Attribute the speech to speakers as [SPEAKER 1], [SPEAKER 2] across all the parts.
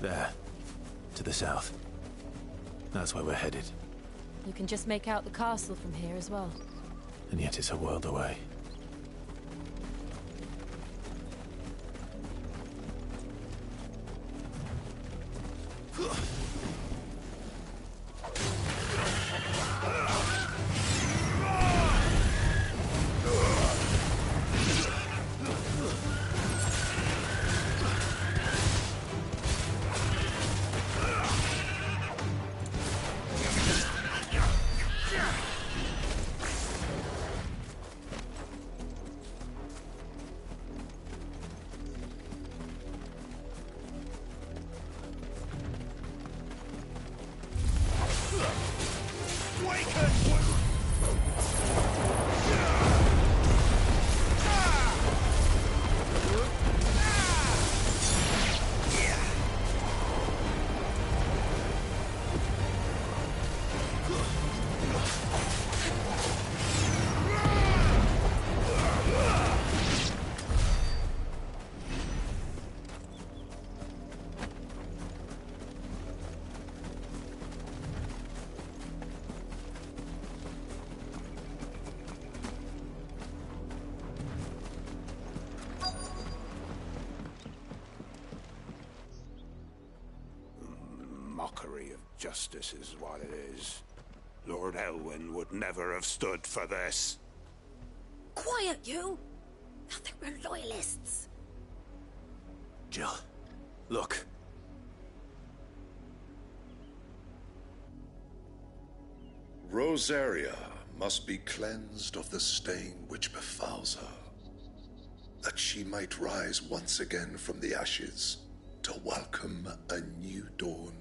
[SPEAKER 1] There. To the south. That's where we're headed.
[SPEAKER 2] You can just make out the castle from here as well.
[SPEAKER 1] And yet it's a world away.
[SPEAKER 3] Mockery of justice is what it is. Lord Elwyn would never have stood for this.
[SPEAKER 4] Quiet, you! I think we're loyalists.
[SPEAKER 1] Jill, look.
[SPEAKER 5] Rosaria must be cleansed of the stain which befouls her, that she might rise once again from the ashes to welcome a new dawn.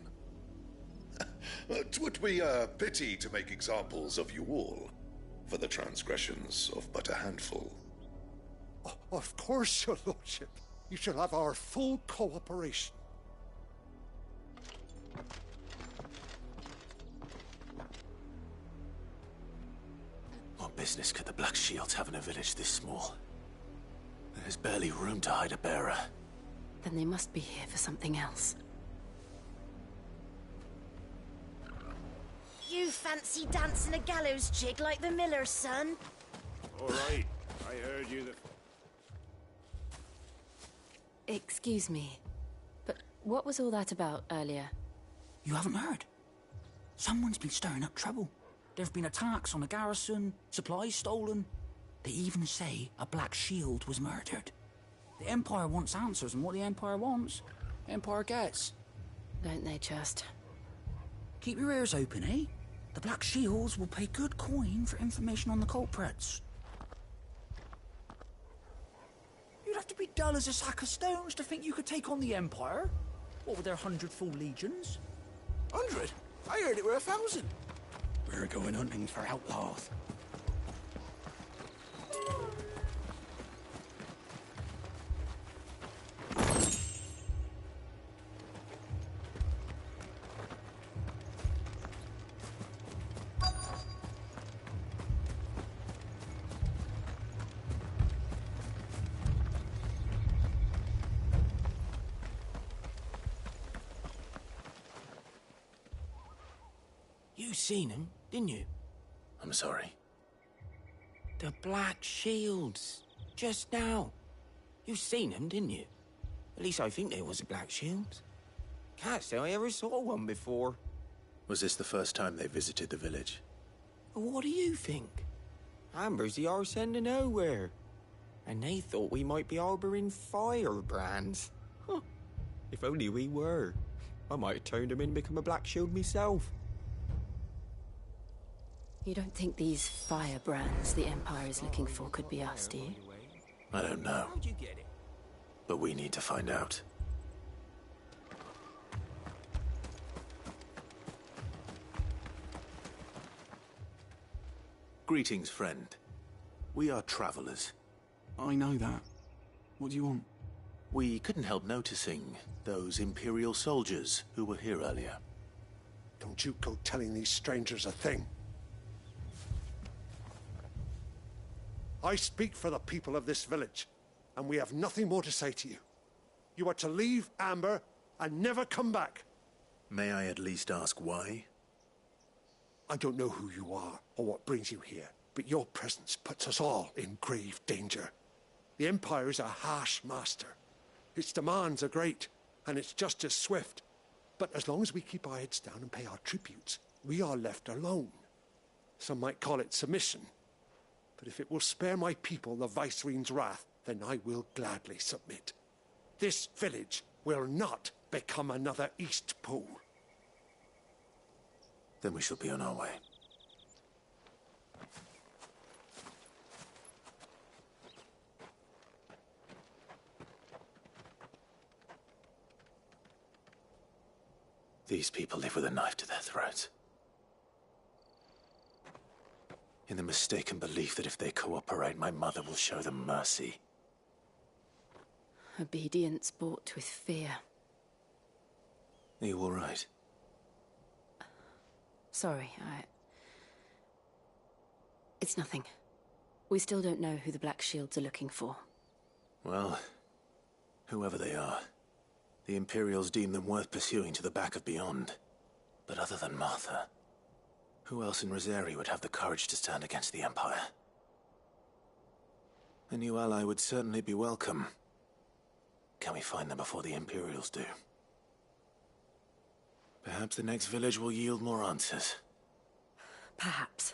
[SPEAKER 5] 'Twould be a pity to make examples of you all for the transgressions of but a handful.
[SPEAKER 6] Of course, your lordship. You shall have our full cooperation.
[SPEAKER 1] What business could the Black Shields have in a village this small? There's barely room to hide a bearer.
[SPEAKER 2] Then they must be here for something else.
[SPEAKER 4] You fancy dancing a gallows jig like the miller's son?
[SPEAKER 3] All right, I heard you.
[SPEAKER 2] Excuse me, but what was all that about earlier?
[SPEAKER 7] You haven't heard? Someone's been stirring up trouble. There've been attacks on the garrison, supplies stolen. They even say a Black Shield was murdered. The Empire wants answers, and what the Empire wants, Empire gets.
[SPEAKER 2] Don't they just?
[SPEAKER 7] Keep your ears open, eh? The Black Shields will pay good coin for information on the culprits. You'd have to be dull as a sack of stones to think you could take on the Empire. What with their 100 full legions?
[SPEAKER 8] 100? I heard it were 1,000. We're going hunting for outlaws.
[SPEAKER 9] You seen him, didn't you?
[SPEAKER 1] I'm sorry.
[SPEAKER 9] The Black Shields. Just now. You seen them, didn't you? At least I think there was a Black Shield. Can't say I ever saw one before.
[SPEAKER 1] Was this the first time they visited the village?
[SPEAKER 9] What do you think? Amber's the arse end of nowhere. And they thought we might be harbouring firebrands. Huh. If only we were. I might have turned them in and become a Black Shield myself.
[SPEAKER 2] You don't think these firebrands the Empire is looking for could be us, do you?
[SPEAKER 1] I don't know.
[SPEAKER 9] How'd you get it?
[SPEAKER 1] But we need to find out. Greetings, friend. We are travelers.
[SPEAKER 8] I know that. What do you want?
[SPEAKER 1] We couldn't help noticing those Imperial soldiers who were here earlier.
[SPEAKER 6] Don't you go telling these strangers a thing. I speak for the people of this village, and we have nothing more to say to you. You are to leave Amber and never come back.
[SPEAKER 1] May I at least ask why?
[SPEAKER 6] I don't know who you are or what brings you here, but your presence puts us all in grave danger. The Empire is a harsh master. Its demands are great, and its justice swift. But as long as we keep our heads down and pay our tributes, we are left alone. Some might call it submission. But if it will spare my people the Viceroy's wrath, then I will gladly submit. This village will not become another Eastpool.
[SPEAKER 1] Then we shall be on our way. These people live with a knife to their throats. In the mistaken belief that if they cooperate, my mother will show them mercy.
[SPEAKER 2] Obedience bought with fear.
[SPEAKER 1] Are you all right?
[SPEAKER 2] Sorry, It's nothing. We still don't know who the Black Shields are looking for.
[SPEAKER 1] Well, whoever they are, the Imperials deem them worth pursuing to the back of beyond. But other than Martha, who else in Rosari would have the courage to stand against the Empire? A new ally would certainly be welcome. Can we find them before the Imperials do? Perhaps the next village will yield more answers.
[SPEAKER 2] Perhaps.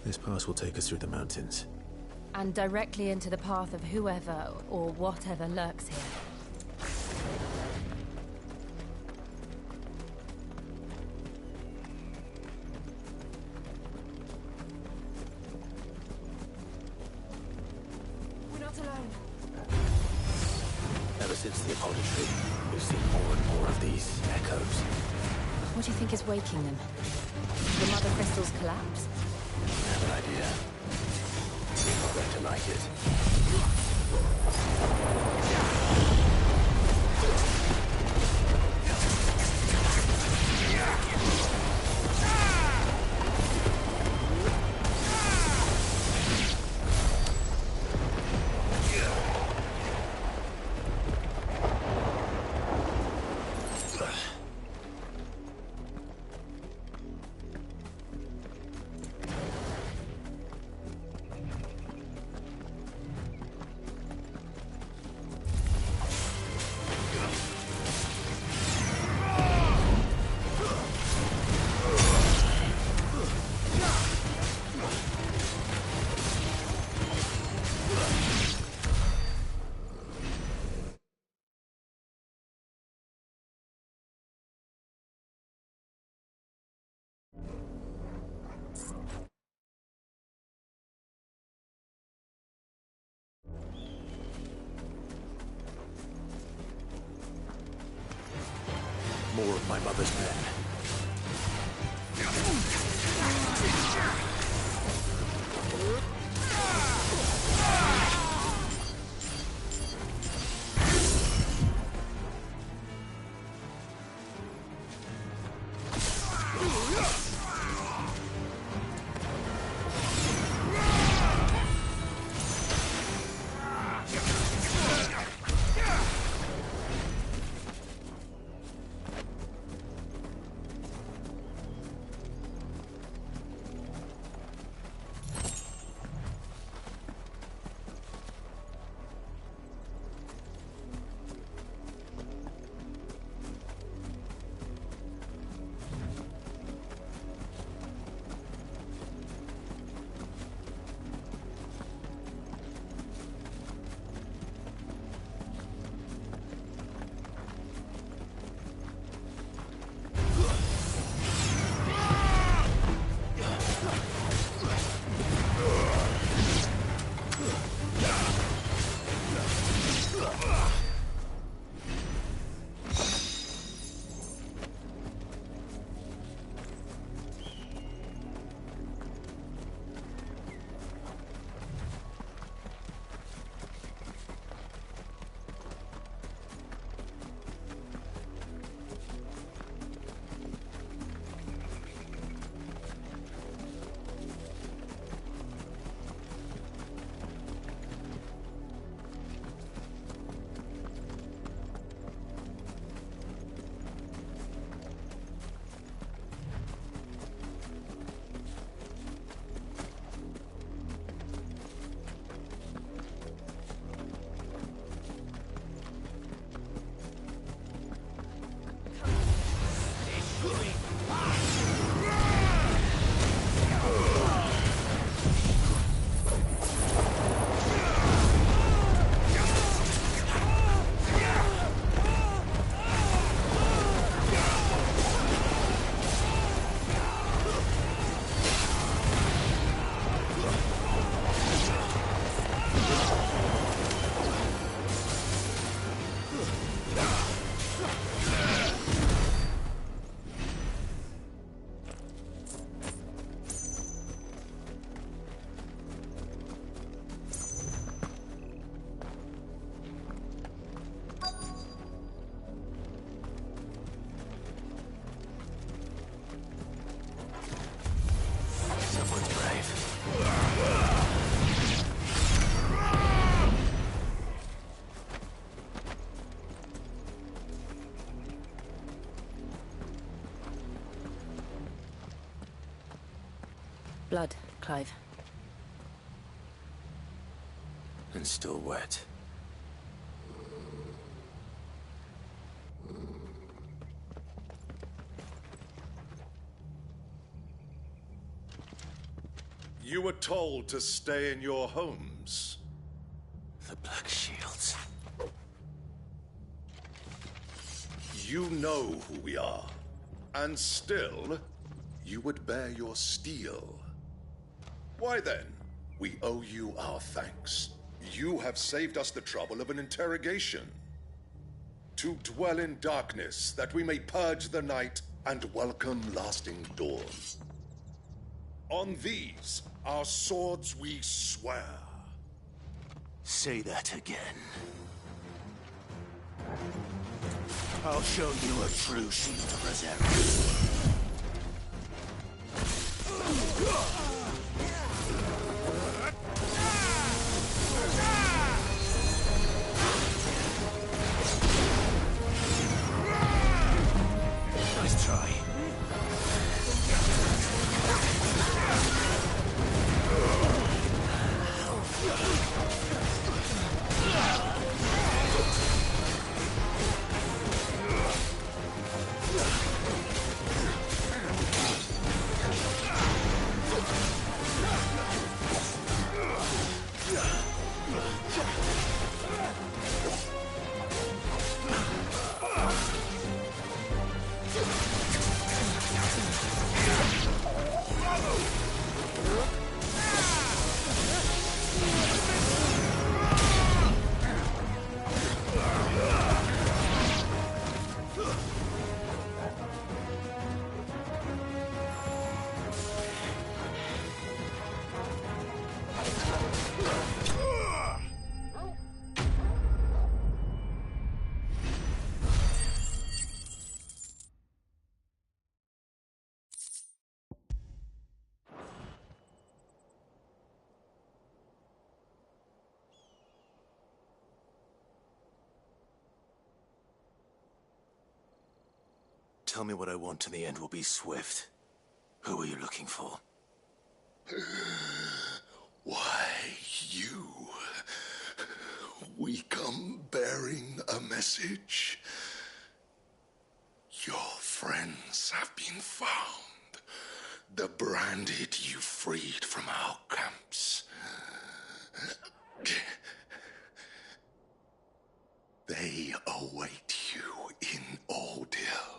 [SPEAKER 1] This pass will take us through the mountains.
[SPEAKER 2] And directly into the path of whoever or whatever lurks here.
[SPEAKER 4] We're not alone.
[SPEAKER 1] Ever since the apology, we've seen more and more of these echoes.
[SPEAKER 2] What do you think is waking them? The Mother Crystal's collapse?
[SPEAKER 1] I have an idea. You're not going to like it. More of my mother's men.
[SPEAKER 2] blood, Clive.
[SPEAKER 1] And still wet.
[SPEAKER 5] You were told to stay in your homes.
[SPEAKER 1] The Black Shields.
[SPEAKER 5] You know who we are. And still, you would bear your steel. Why then, we owe you our thanks. You have saved us the trouble of an interrogation. To dwell in darkness, that we may purge the night and welcome lasting dawn. On these, our swords we swear.
[SPEAKER 1] Say that again. I'll show you a true shield of Rosario. Nice try. Tell me what I want and the end will be swift. Who are you looking for?
[SPEAKER 5] Why, you. We come bearing a message. Your friends have been found. The branded you freed from our camps. They await you in Ordeal.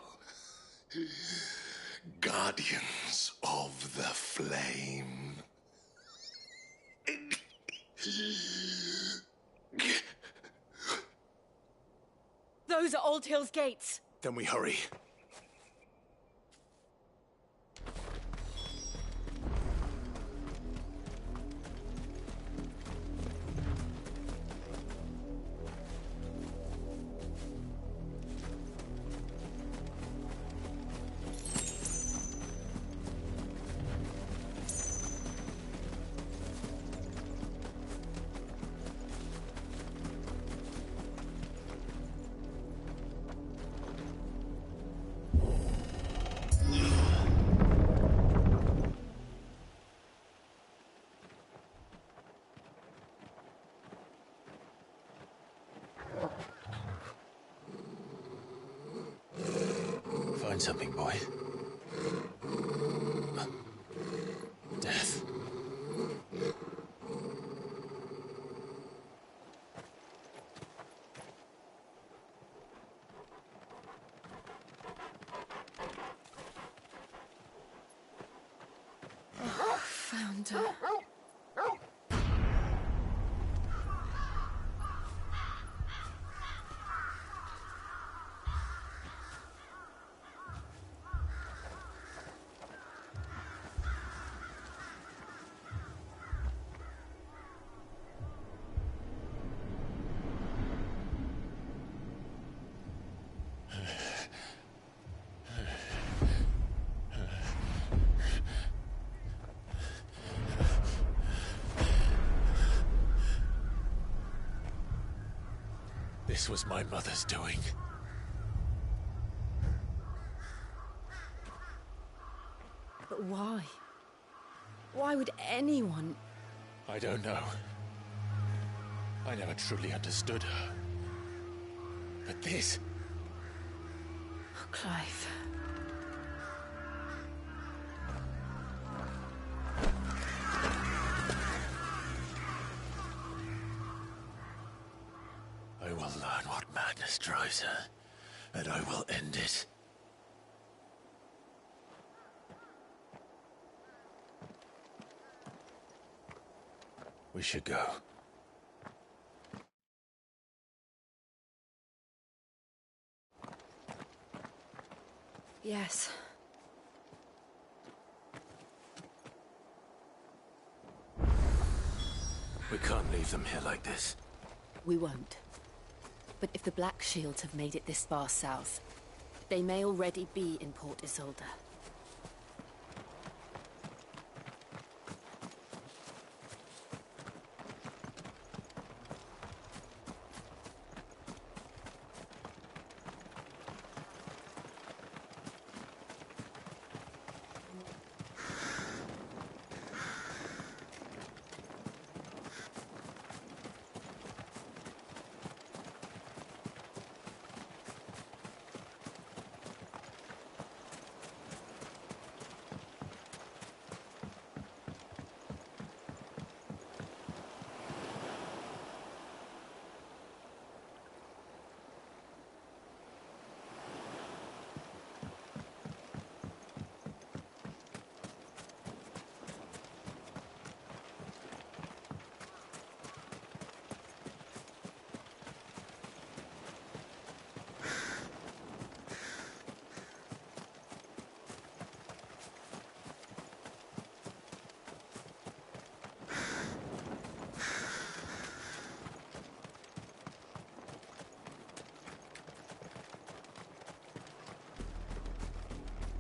[SPEAKER 5] Guardians of the Flame.
[SPEAKER 4] Those are Old Hill's gates.
[SPEAKER 1] Then we hurry. Find something, boy. Death.
[SPEAKER 2] Found her.
[SPEAKER 1] This was my mother's doing.
[SPEAKER 2] But why? Why would anyone...
[SPEAKER 1] I don't know. I never truly understood her. But this...
[SPEAKER 2] Oh, Clive.
[SPEAKER 1] I will learn what madness drives her, and I will end it. We should go.
[SPEAKER 2] Yes.
[SPEAKER 1] We can't leave them here like this.
[SPEAKER 2] We won't. But if the Black Shields have made it this far south, they may already be in Port Isolde.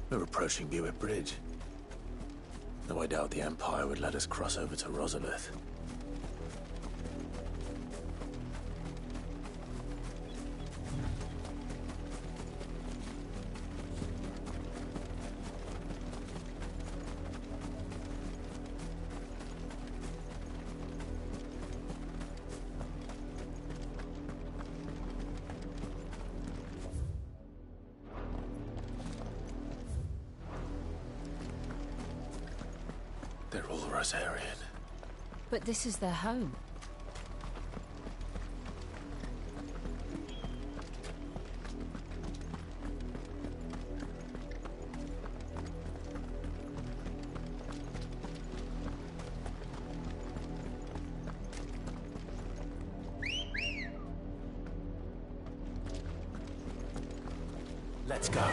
[SPEAKER 1] We're approaching Buick Bridge. Though I doubt the Empire would let us cross over to Rosalith. They're all Rosarian.
[SPEAKER 2] But this is their home.
[SPEAKER 1] Let's go.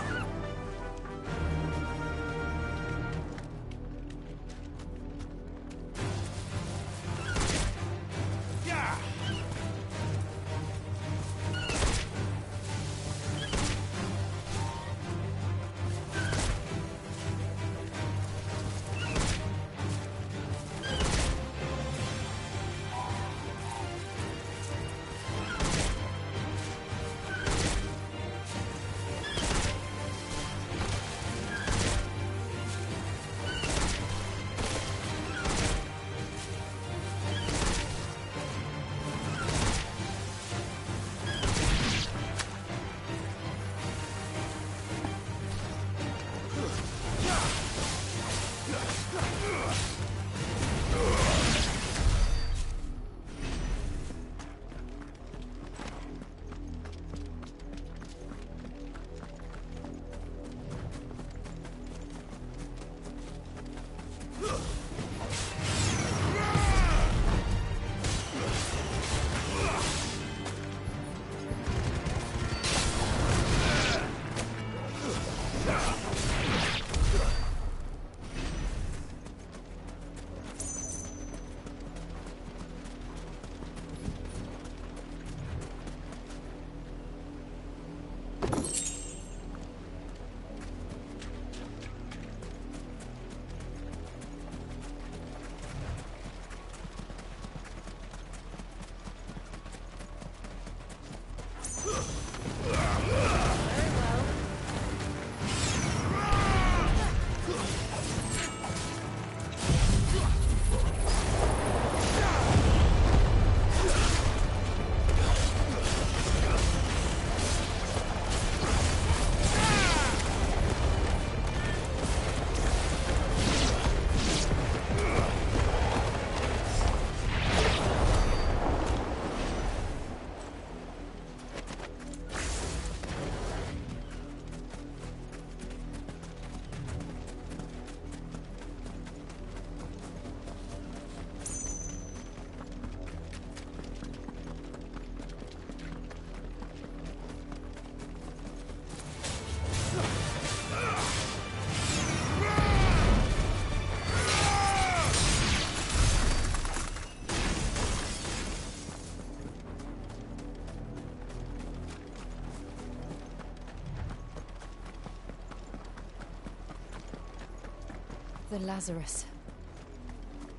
[SPEAKER 2] The Lazarus.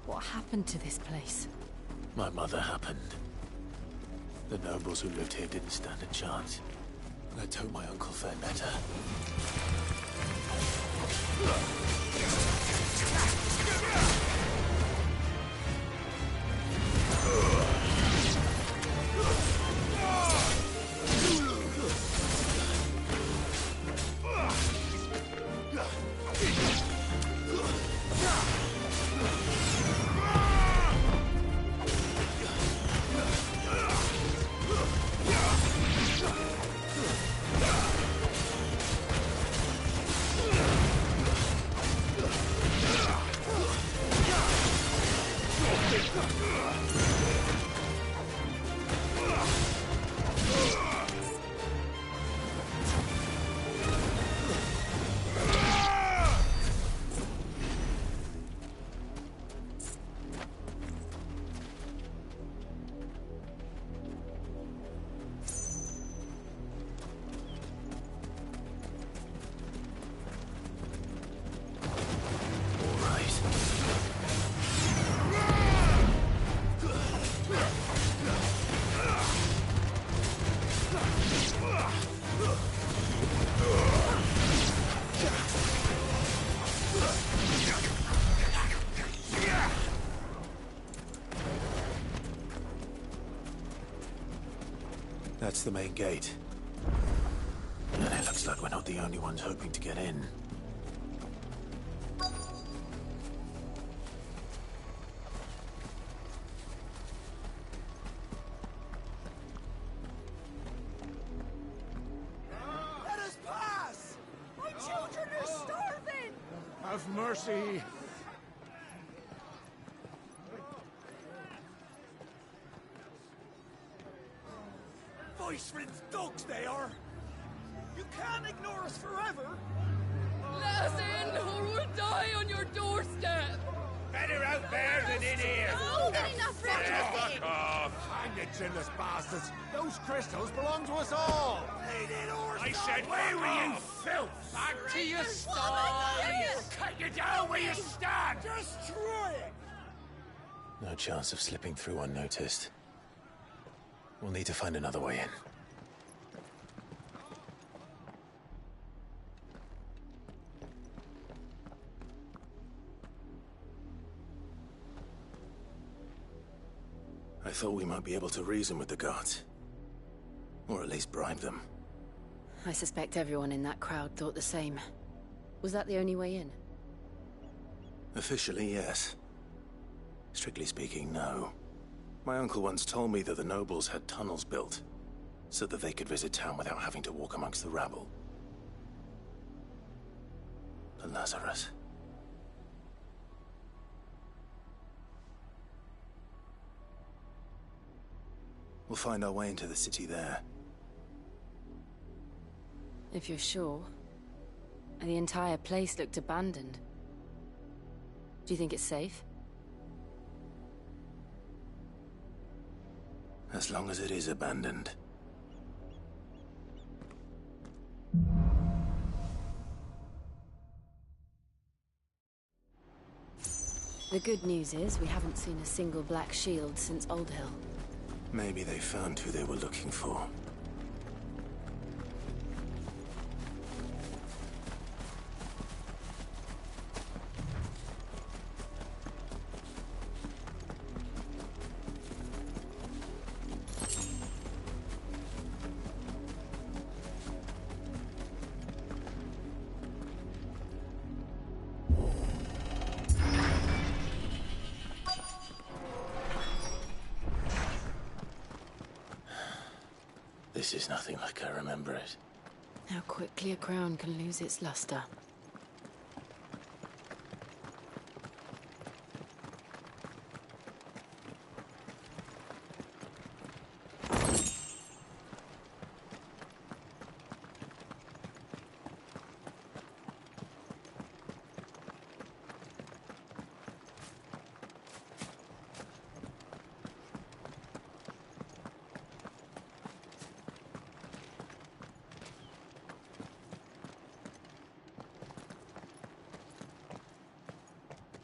[SPEAKER 2] What happened to this place?
[SPEAKER 1] My mother happened. The nobles who lived here didn't stand a chance. Let's hope my uncle fared better. That's the main gate. And it looks like we're not the only ones hoping to get in.
[SPEAKER 8] Let us pass! My children are starving!
[SPEAKER 6] Have mercy!
[SPEAKER 8] Voice-ridden dogs they are! You can't ignore us forever!
[SPEAKER 10] Let us in, or we'll die on your doorstep!
[SPEAKER 3] Better out there than in here!
[SPEAKER 4] Oh, good enough for everything!
[SPEAKER 3] Fuck off!
[SPEAKER 6] Hang you chinless bastards! Those crystals belong to us all!
[SPEAKER 3] I said, where were you, filth?
[SPEAKER 10] Back to your stall!
[SPEAKER 3] Cut you down where you stand!
[SPEAKER 8] Destroy it!
[SPEAKER 1] No chance of slipping through unnoticed. We'll need to find another way in. I thought we might be able to reason with the guards. Or at least bribe them.
[SPEAKER 2] I suspect everyone in that crowd thought the same. Was that the only way in?
[SPEAKER 1] Officially, yes. Strictly speaking, no. My uncle once told me that the nobles had tunnels built, so that they could visit town without having to walk amongst the rabble. The Lazarus. We'll find our way into the city there.
[SPEAKER 2] If you're sure. The entire place looked abandoned. Do you think it's safe?
[SPEAKER 1] As long as it is abandoned.
[SPEAKER 2] The good news is we haven't seen a single black shield since Old Hill.
[SPEAKER 1] Maybe they found who they were looking for. This is nothing like I remember it.
[SPEAKER 2] How quickly a crown can lose its luster.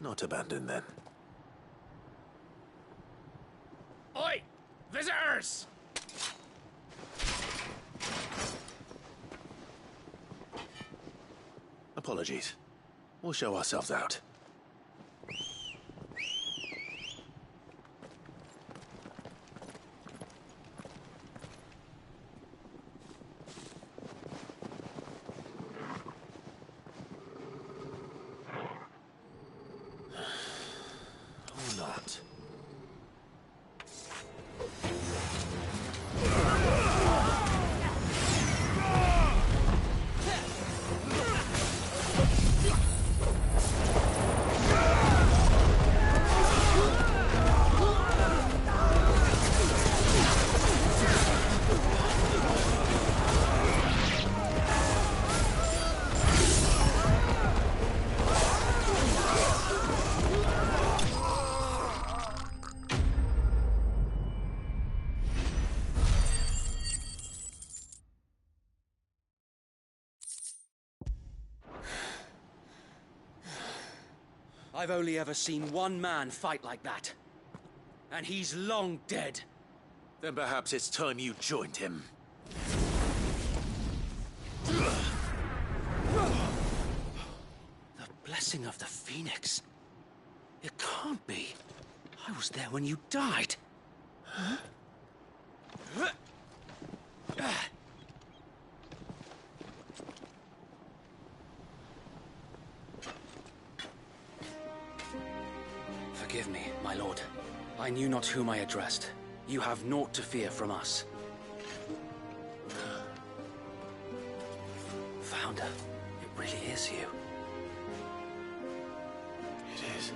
[SPEAKER 1] Not abandoned, then.
[SPEAKER 11] Oi! Visitors!
[SPEAKER 1] Apologies. We'll show ourselves out. Or not.
[SPEAKER 11] I've only ever seen one man fight like that. And he's long dead.
[SPEAKER 1] Then perhaps it's time you joined him.
[SPEAKER 11] The blessing of the Phoenix. It can't be. I was there when you died. Huh? Forgive me, my lord. I knew not whom I addressed. You have naught to fear from us. Founder, it really is you.
[SPEAKER 1] It is.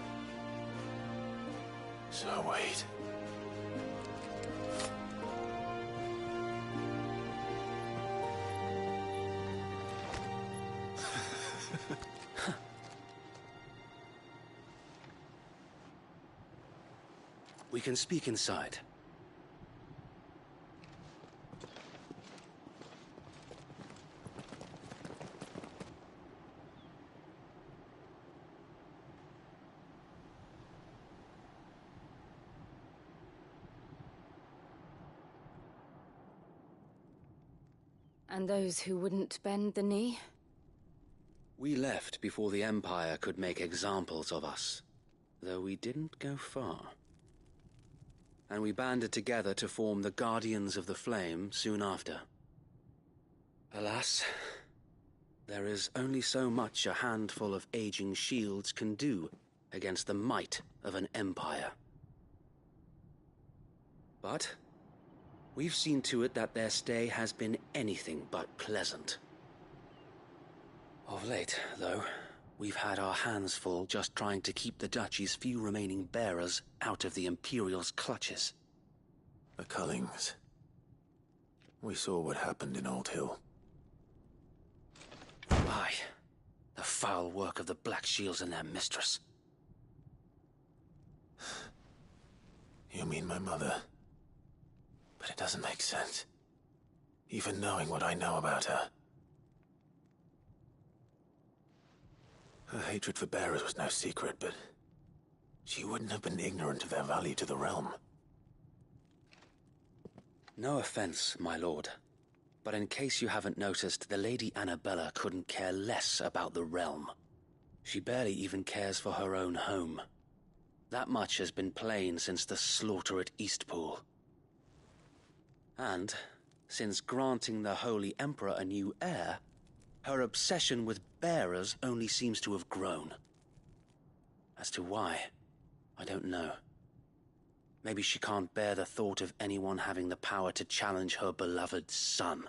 [SPEAKER 1] So wait.
[SPEAKER 11] We can speak inside.
[SPEAKER 2] And those who wouldn't bend the knee?
[SPEAKER 11] We left before the Empire could make examples of us, though we didn't go far. And we banded together to form the Guardians of the Flame soon after. Alas, there is only so much a handful of aging shields can do against the might of an empire. But we've seen to it that their stay has been anything but pleasant. Of late, though, we've had our hands full just trying to keep the Duchy's few remaining bearers out of the Imperial's clutches.
[SPEAKER 1] The Cullings. We saw what happened in Old Hill.
[SPEAKER 11] Aye. The foul work of the Black Shields and their mistress.
[SPEAKER 1] You mean my mother? But it doesn't make sense. Even knowing what I know about her. Her hatred for bearers was no secret, but she wouldn't have been ignorant of their value to the realm.
[SPEAKER 11] No offense, my lord, but in case you haven't noticed, the Lady Annabella couldn't care less about the realm. She barely even cares for her own home. That much has been plain since the slaughter at Eastpool. And, since granting the Holy Emperor a new heir, her obsession with bearers only seems to have grown. As to why, I don't know. Maybe she can't bear the thought of anyone having the power to challenge her beloved son.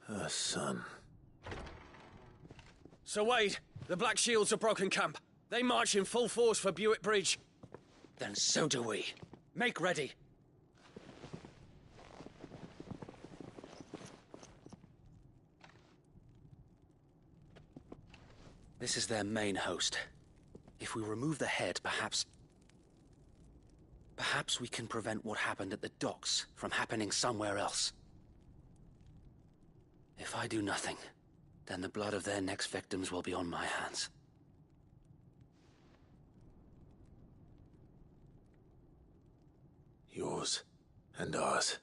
[SPEAKER 1] Her son.
[SPEAKER 11] Sir Wade, the Black Shields have broken camp. They march in full force for Buick Bridge. Then so do we. Make ready. This is their main host. If we remove the head, perhaps we can prevent what happened at the docks from happening somewhere else. If I do nothing, then the blood of their next victims will be on my hands.
[SPEAKER 1] Yours and ours.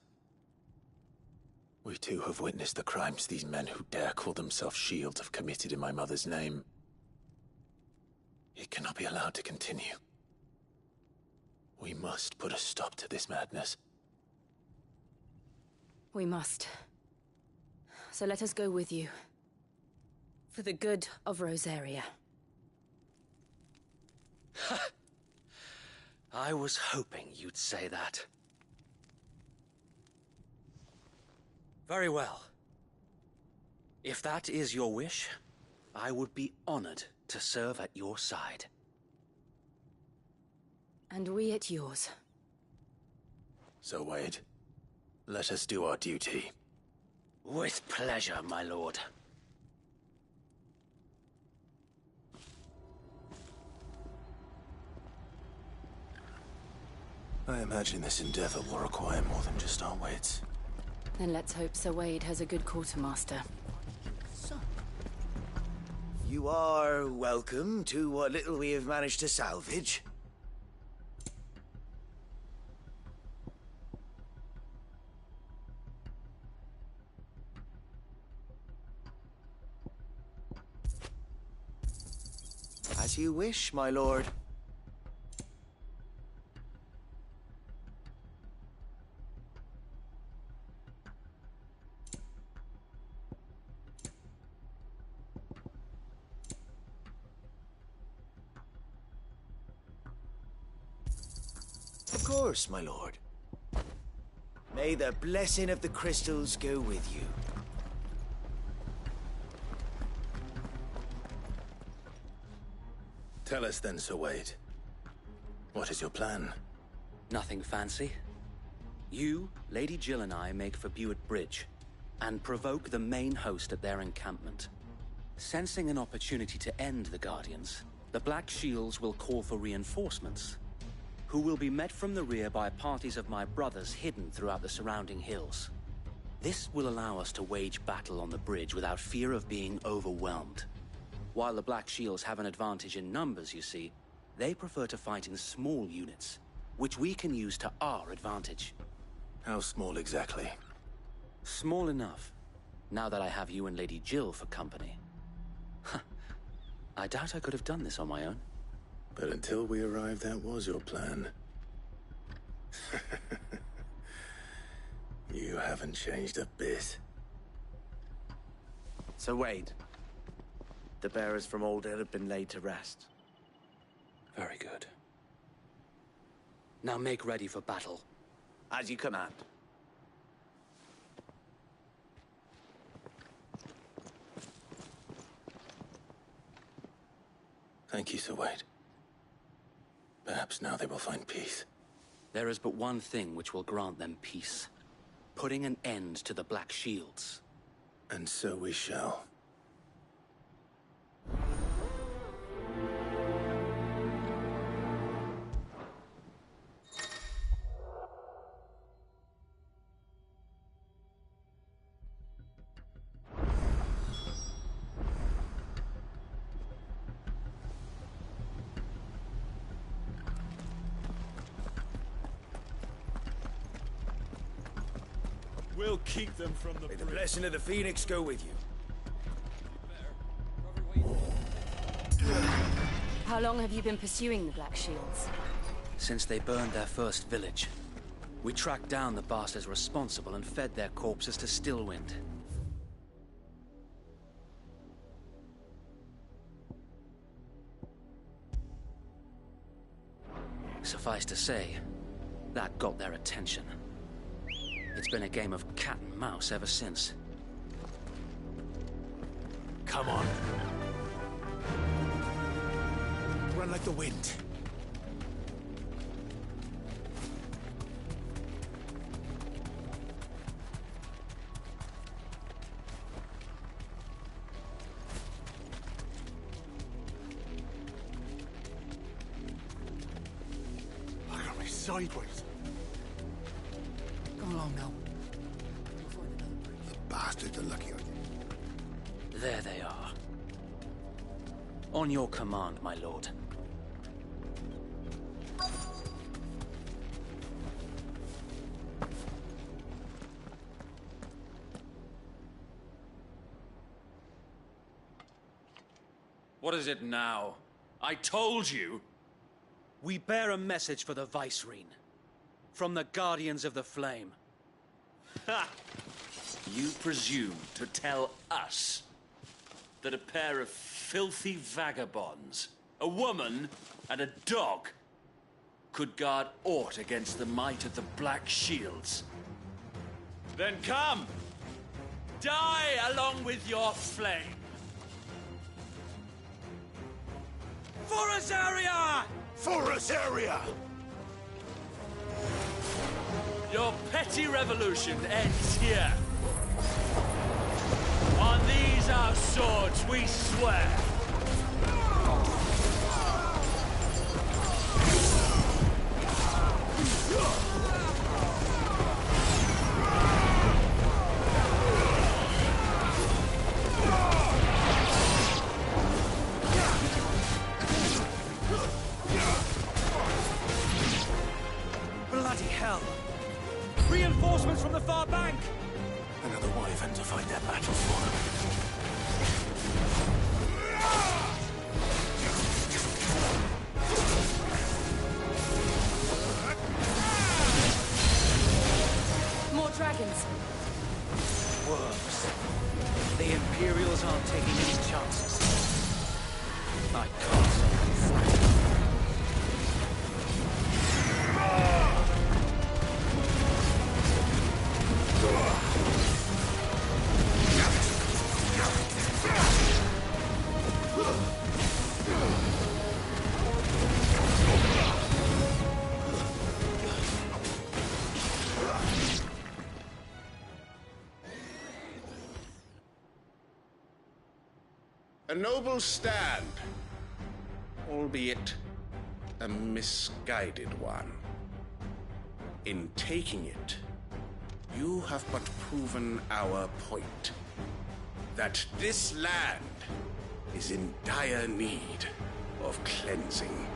[SPEAKER 1] We too have witnessed the crimes these men who dare call themselves shields have committed in my mother's name. It cannot be allowed to continue. We must put a stop to this madness.
[SPEAKER 2] We must. So let us go with you. For the good of Rosaria.
[SPEAKER 11] I was hoping you'd say that. Very well. If that is your wish, I would be honored to serve at your side.
[SPEAKER 2] And we at yours.
[SPEAKER 1] So, Wade, let us do our duty.
[SPEAKER 11] With pleasure, my lord.
[SPEAKER 1] I imagine this endeavor will require more than just our wits.
[SPEAKER 2] Then let's hope Sir Wade has a good quartermaster.
[SPEAKER 12] You are welcome to what little we have managed to salvage. As you wish, my lord. Of course, my lord. May the blessing of the crystals go with you.
[SPEAKER 1] Tell us then, Sir Wade. What is your plan?
[SPEAKER 11] Nothing fancy. You, Lady Jill and I make for Buett Bridge, and provoke the main host at their encampment. Sensing an opportunity to end the Guardians, the Black Shields will call for reinforcements, who will be met from the rear by parties of my brothers hidden throughout the surrounding hills. This will allow us to wage battle on the bridge without fear of being overwhelmed. While the Black Shields have an advantage in numbers, you see, they prefer to fight in small units, which we can use to our advantage.
[SPEAKER 1] How small exactly?
[SPEAKER 11] Small enough, now that I have you and Lady Jill for company. I doubt I could have done this on my own.
[SPEAKER 1] But until we arrived, that was your plan. You haven't changed a bit.
[SPEAKER 12] Sir Wade, the bearers from Old Hill have been laid to rest.
[SPEAKER 11] Very good. Now make ready for battle.
[SPEAKER 12] As you command.
[SPEAKER 1] Thank you, Sir Wade. Perhaps now they will find peace.
[SPEAKER 11] There is but one thing which will grant them peace. Putting an end to the Black Shields.
[SPEAKER 1] And so we shall.
[SPEAKER 13] We'll keep them from the
[SPEAKER 12] May the blessing of the Phoenix go with you.
[SPEAKER 2] How long have you been pursuing the Black Shields?
[SPEAKER 11] Since they burned their first village. We tracked down the bastards responsible and fed their corpses to Stillwind. Suffice to say, that got their attention. It's been a game of cat and mouse ever since.
[SPEAKER 1] Come on. Run like the wind.
[SPEAKER 6] Look at me sideways.
[SPEAKER 7] Go along now.
[SPEAKER 3] The bastards are lucky on you.
[SPEAKER 11] There they are. On your command, my lord.
[SPEAKER 14] What is it now? I told you!
[SPEAKER 15] We bear a message for the Vicereine. From the Guardians of the Flame.
[SPEAKER 14] Ha! You presume to tell us that a pair of filthy vagabonds, a woman and a dog, could guard aught against the might of the Black Shields? Then come! Die along with your flame!
[SPEAKER 15] For Azaria!
[SPEAKER 3] For Azaria!
[SPEAKER 14] Your petty revolution ends here. On these our swords we swear.
[SPEAKER 15] Bloody hell! Reinforcements from the far bank!
[SPEAKER 1] Another wyvern to fight their battles for them.
[SPEAKER 2] More dragons.
[SPEAKER 15] Worms. The Imperials aren't taking any chances. My castle flat.
[SPEAKER 5] A noble stand, albeit a misguided one. In taking it, you have but proven our point, that this land is in dire need of cleansing.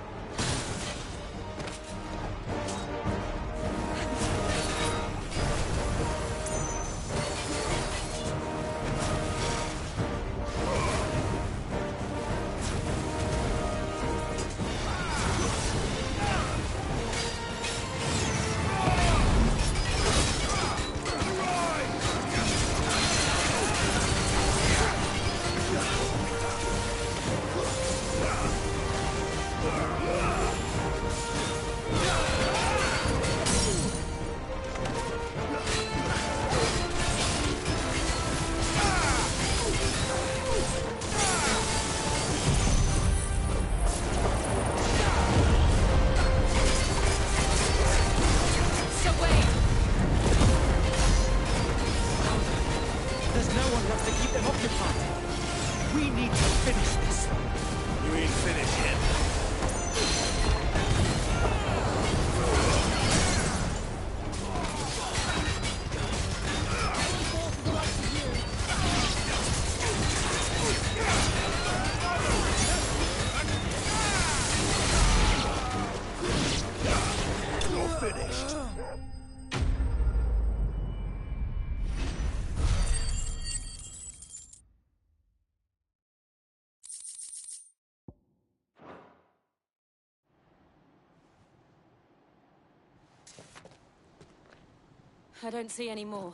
[SPEAKER 2] I don't see any more.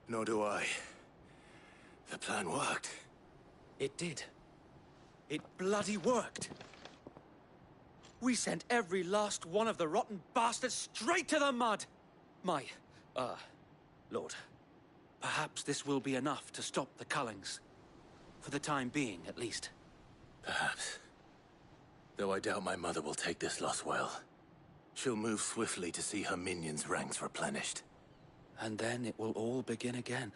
[SPEAKER 1] Nor do I. The plan worked.
[SPEAKER 15] It did. It bloody worked. We sent every last one of the rotten bastards straight to the mud! Lord. Perhaps this will be enough to stop the Cullings. For the time being, at least.
[SPEAKER 1] Perhaps. Though I doubt my mother will take this loss well. She'll move swiftly to see her minions' ranks replenished.
[SPEAKER 15] And then it will all begin again.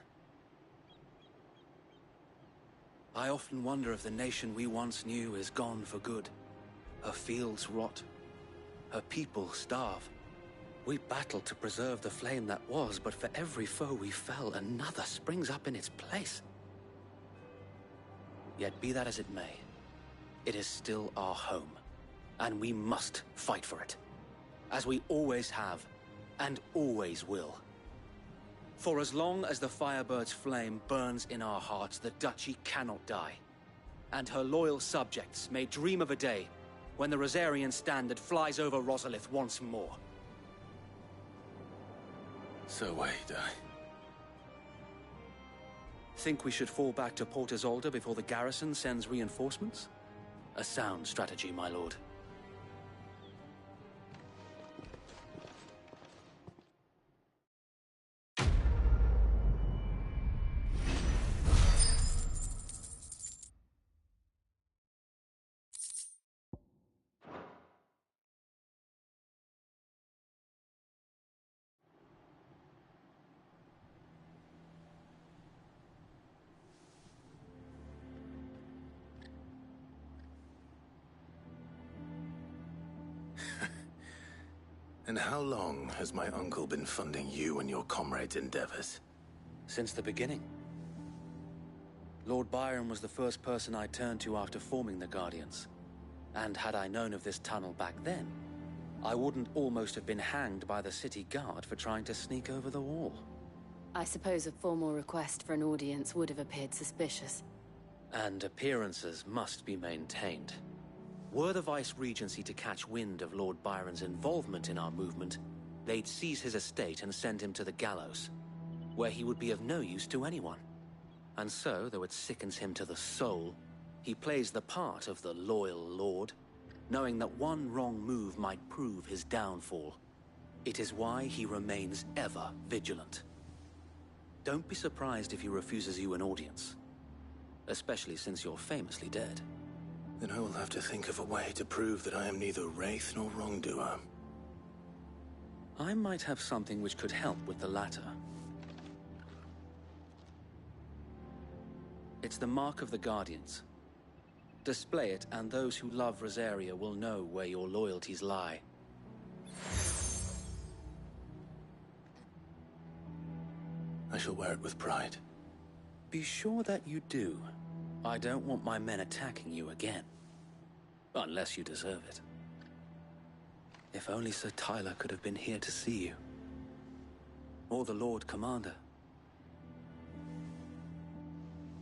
[SPEAKER 15] I often wonder if the nation we once knew is gone for good. Her fields rot. Her people starve. We battled to preserve the flame that was, but for every foe we fell, another springs up in its place. Yet be that as it may, it is still our home, and we must fight for it. As we always have, and always will. For as long as the Firebird's flame burns in our hearts, the Duchy cannot die. And her loyal subjects may dream of a day when the Rosarian standard flies over Rosalith once more.
[SPEAKER 1] So wait,
[SPEAKER 15] Think we should fall back to Port Isolde before the garrison sends reinforcements? A sound strategy, my lord.
[SPEAKER 1] And how long has my uncle been funding you and your comrades' endeavors?
[SPEAKER 15] Since the beginning. Lord Byron was the first person I turned to after forming the Guardians. And had I known of this tunnel back then, I wouldn't almost have been hanged by the city guard for trying to sneak over the wall.
[SPEAKER 2] I suppose a formal request for an audience would have appeared suspicious.
[SPEAKER 15] And appearances must be maintained. Were the Vice-Regency to catch wind of Lord Byron's involvement in our movement, they'd seize his estate and send him to the gallows, where he would be of no use to anyone. And so, though it sickens him to the soul, he plays the part of the loyal lord, knowing that one wrong move might prove his downfall. It is why he remains ever vigilant. Don't be surprised if he refuses you an audience, especially since you're famously dead.
[SPEAKER 1] Then I will have to think of a way to prove that I am neither wraith nor wrongdoer.
[SPEAKER 15] I might have something which could help with the latter. It's the Mark of the Guardians. Display it, and those who love Rosaria will know where your loyalties lie.
[SPEAKER 1] I shall wear it with pride.
[SPEAKER 15] Be sure that you do. I don't want my men attacking you again. Unless you deserve it. If only Sir Tyler could have been here to see you. Or the Lord Commander.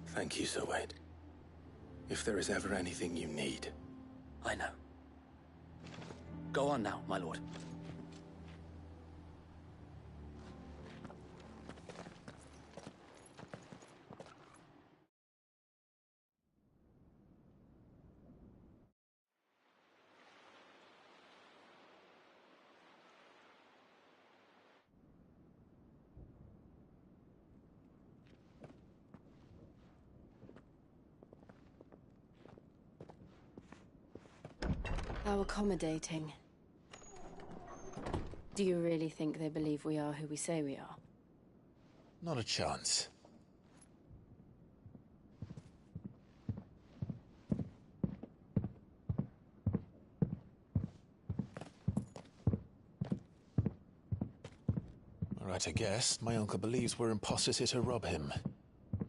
[SPEAKER 1] Thank you, Sir Wade. If there is ever anything you need.
[SPEAKER 15] I know. Go on now, my lord.
[SPEAKER 2] How accommodating. Do you really think they believe we are who we say we are?
[SPEAKER 1] Not a chance. All right, I guess. My uncle believes we're imposters here to rob him.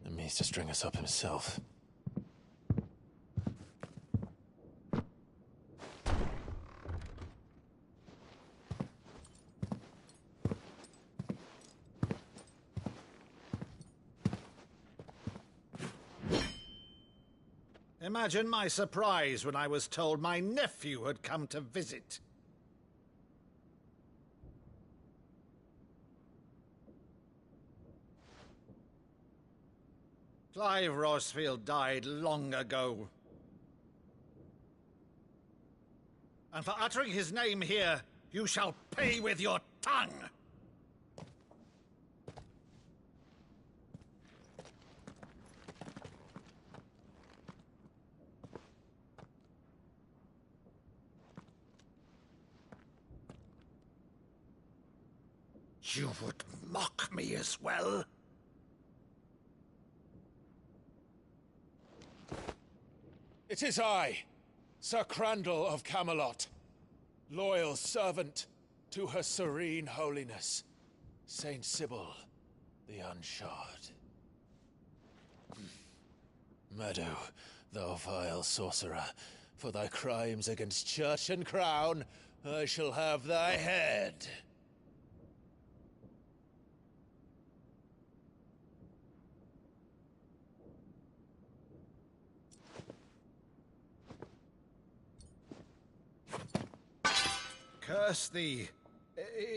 [SPEAKER 1] And means to string us up himself.
[SPEAKER 16] Imagine my surprise when I was told my nephew had come to visit. Clive Rosfield died long ago. And for uttering his name here, you shall pay with your tongue! You would mock me as well?
[SPEAKER 13] It is I, Sir Crandall of Camelot, loyal servant to Her Serene Holiness, Saint Sybil the Unshod. Meadow, thou vile sorcerer, for thy crimes against church and crown, I shall have thy head.
[SPEAKER 16] Curse thee,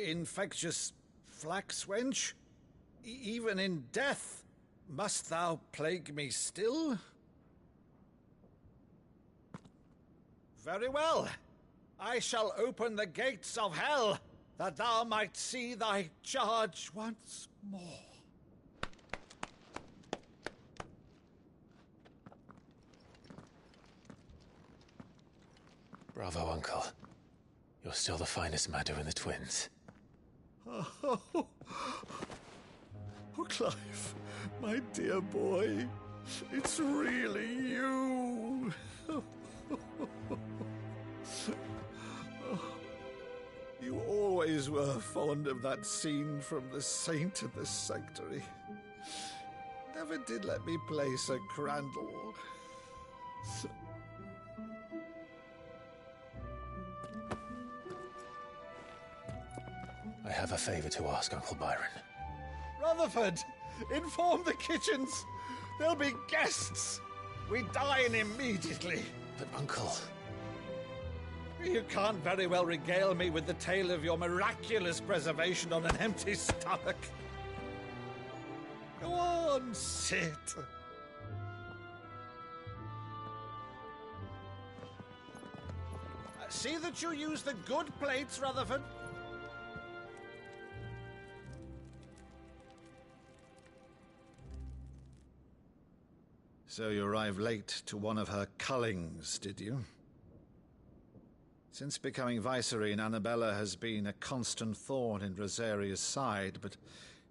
[SPEAKER 16] infectious flax wench. Even in death, must thou plague me still? Very well. I shall open the gates of hell, that thou might see thy charge once more.
[SPEAKER 1] Bravo, Uncle. You're still the finest Maddu in the twins.
[SPEAKER 16] Oh, Clive, my dear boy, it's really you. You always were fond of that scene from The Saint of the Sanctuary. Never did let me play Sir Crandall.
[SPEAKER 1] I have a favor to ask, Uncle Byron.
[SPEAKER 16] Rutherford, inform the kitchens. There'll be guests. We dine immediately.
[SPEAKER 1] But, Uncle...
[SPEAKER 16] You can't very well regale me with the tale of your miraculous preservation on an empty stomach. Go on, sit. See that you use the good plates, Rutherford. So you arrived late to one of her cullings, did you? Since becoming Vicereine, Annabella has been a constant thorn in Rosaria's side, but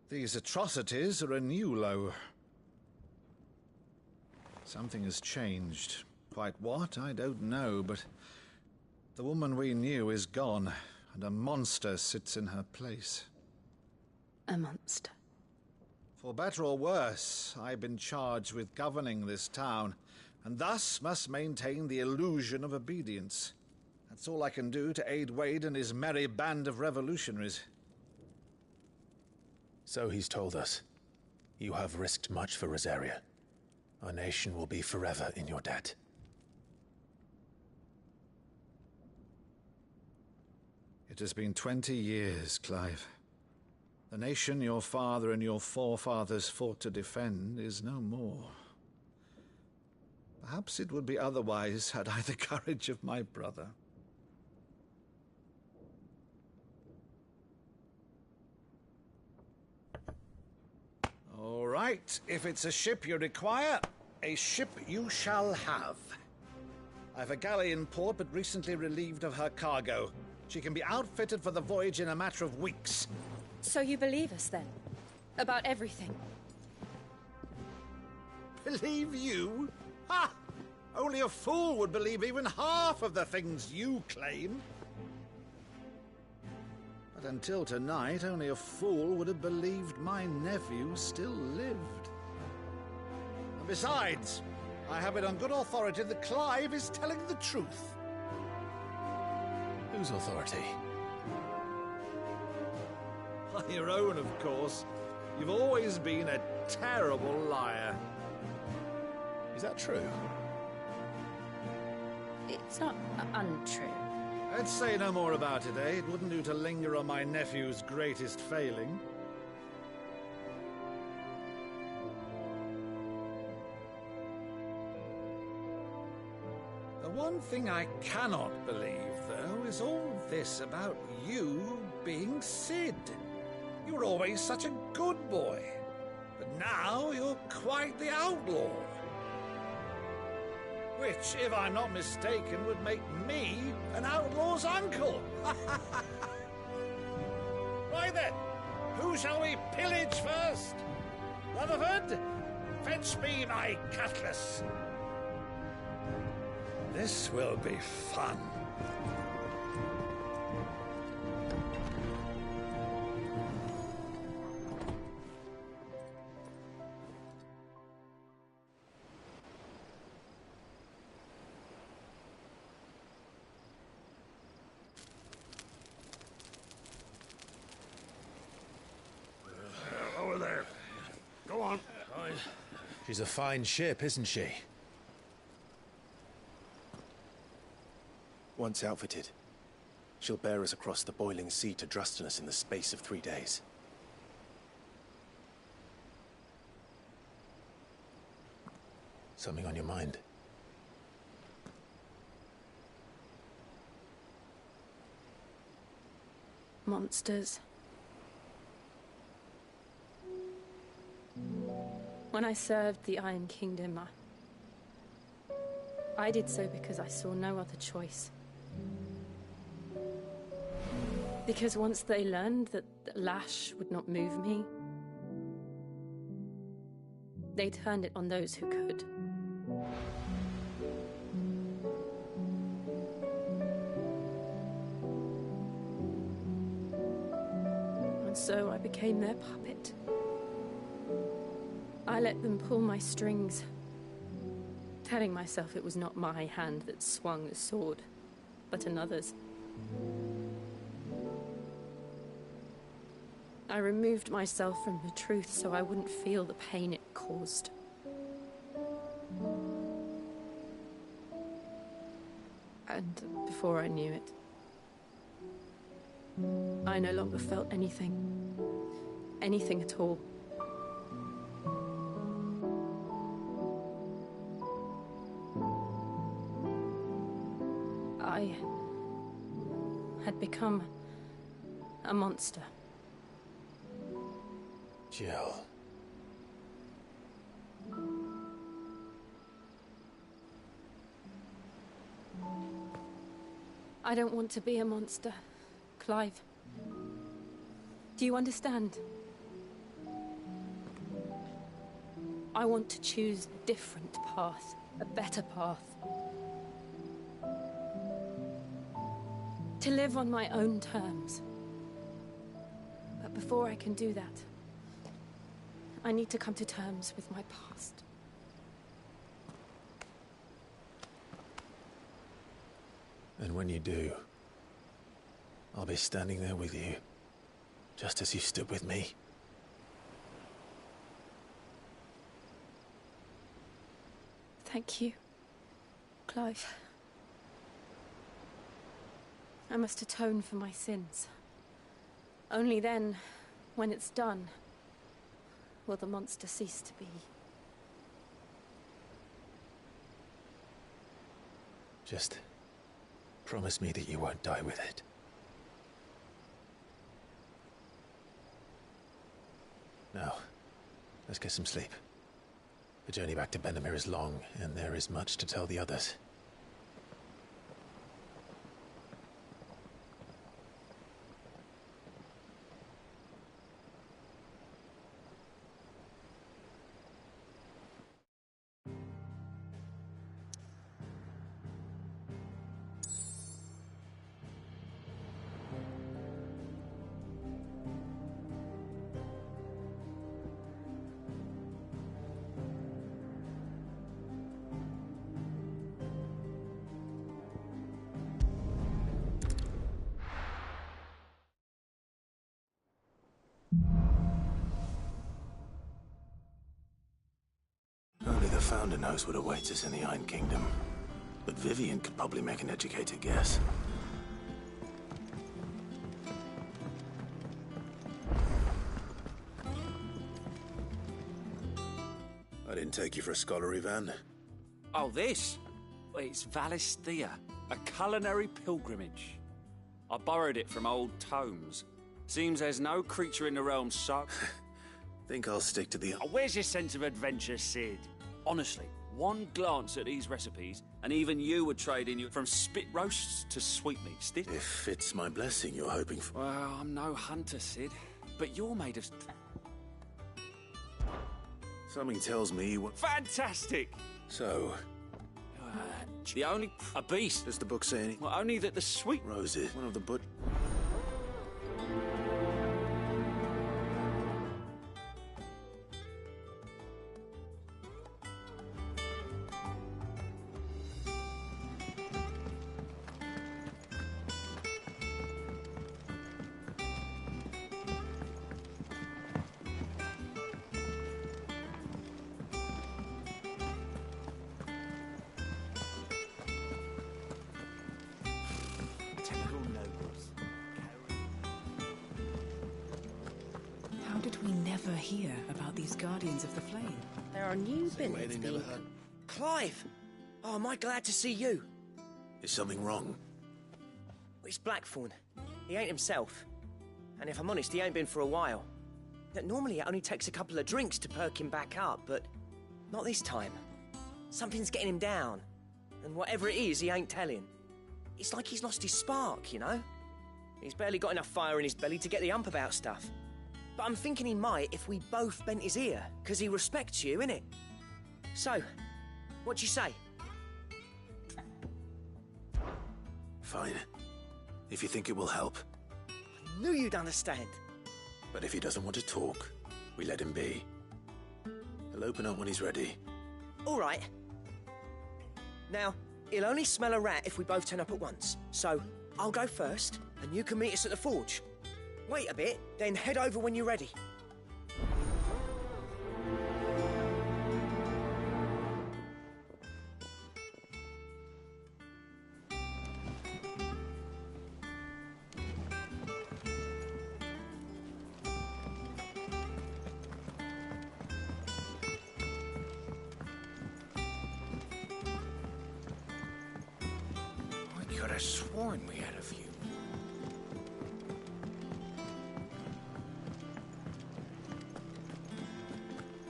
[SPEAKER 16] these atrocities are a new low. Something has changed. Quite what, I don't know, but the woman we knew is gone, and a monster sits in her place.
[SPEAKER 2] A monster?
[SPEAKER 16] For better or worse, I've been charged with governing this town, and thus must maintain the illusion of obedience. That's all I can do to aid Wade and his merry band of revolutionaries.
[SPEAKER 1] So he's told us. You have risked much for Rosaria. Our nation will be forever in your debt.
[SPEAKER 16] It has been 20 years, Clive. The nation your father and your forefathers fought to defend is no more. Perhaps it would be otherwise had I the courage of my brother. All right, if it's a ship you require, a ship you shall have. I've a galley in port, but recently relieved of her cargo. She can be outfitted for the voyage in a matter of weeks.
[SPEAKER 2] So you believe us, then? About everything?
[SPEAKER 16] Believe you? Ha! Only a fool would believe even half of the things you claim. But until tonight, only a fool would have believed my nephew still lived. And besides, I have it on good authority that Clive is telling the truth.
[SPEAKER 1] Whose authority?
[SPEAKER 16] Your own, of course. You've always been a terrible liar.
[SPEAKER 1] Is that true?
[SPEAKER 2] It's not untrue.
[SPEAKER 16] Let's say no more about it, eh? It wouldn't do to linger on my nephew's greatest failing. The one thing I cannot believe, though, is all this about you being Sid. You were always such a good boy, but now you're quite the outlaw. Which, if I'm not mistaken, would make me an outlaw's uncle. Right then, who shall we pillage first? Rutherford, fetch me my cutlass. This will be fun.
[SPEAKER 6] Over there. Go on.
[SPEAKER 1] She's a fine ship, isn't she? Once outfitted,
[SPEAKER 17] She'll bear us across the boiling sea to Drustinus in the space of 3 days.
[SPEAKER 13] Something on your mind?
[SPEAKER 18] Monsters. When I served the Iron Kingdom, I did so because I saw no other choice. Because once they learned that the lash would not move me, they turned it on those who could. And so I became their puppet. I let them pull my strings, telling myself it was not my hand that swung the sword, but another's. I removed myself from the truth so I wouldn't feel the pain it caused. And before I knew it, I no longer felt anything. Anything at all. I had become a monster.
[SPEAKER 13] Jill.
[SPEAKER 18] I don't want to be a monster, Clive. Do you understand? I want to choose a different path, a better path. To live on my own terms. But before I can do that, I need to come to terms with my past.
[SPEAKER 13] And when you do, I'll be standing there with you, just as you stood with me.
[SPEAKER 18] Thank you, Clive. I must atone for my sins. Only then, when it's done, will the monster cease to be.
[SPEAKER 13] Just promise me that you won't die with it. Now, let's get some sleep. The journey back to Benamir is long, and there is much to tell the others.
[SPEAKER 1] Only the Founder knows what awaits us in the Iron Kingdom. But Vivian could probably make an educated guess. I didn't take you for a scholar, Ivan.
[SPEAKER 14] Oh, this? It's Valisthea, a culinary pilgrimage. I borrowed it from old tomes. Seems there's no creature in the realm so...
[SPEAKER 1] Think I'll stick to the...
[SPEAKER 14] Oh, where's your sense of adventure, Sid? Honestly, one glance at these recipes, and even you would trade in from spit roasts to sweetmeats.
[SPEAKER 1] If it's my blessing you're hoping for...
[SPEAKER 14] Well, I'm no hunter, Sid. But you're made of...
[SPEAKER 1] Something tells me you...
[SPEAKER 14] Fantastic!
[SPEAKER 1] So...
[SPEAKER 14] the only... A beast.
[SPEAKER 1] Does the book say anything?
[SPEAKER 14] Well, only that the sweet...
[SPEAKER 1] Roses. One of the but...
[SPEAKER 12] Temporal nobles.
[SPEAKER 7] We never hear about these Guardians of the Flame.
[SPEAKER 19] There are new billets being... Clive! Oh, am I glad to see you?
[SPEAKER 1] Is something wrong?
[SPEAKER 19] It's Blackthorn. He ain't himself. And if I'm honest, he ain't been for a while. Normally it only takes a couple of drinks to perk him back up, but not this time. Something's getting him down. And whatever it is, he ain't telling. It's like he's lost his spark, you know? He's barely got enough fire in his belly to get the ump about stuff. But I'm thinking he might if we both bent his ear, because he respects you, innit? So, what you say?
[SPEAKER 1] Fine. If you think it will help.
[SPEAKER 19] I knew you'd understand.
[SPEAKER 1] But if he doesn't want to talk, we let him be. He'll open up when he's ready.
[SPEAKER 19] All right. Now, he'll only smell a rat if we both turn up at once. So, I'll go first, and you can meet us at the forge. Wait a bit, then head over when you're ready.
[SPEAKER 12] I could have sworn we had a few.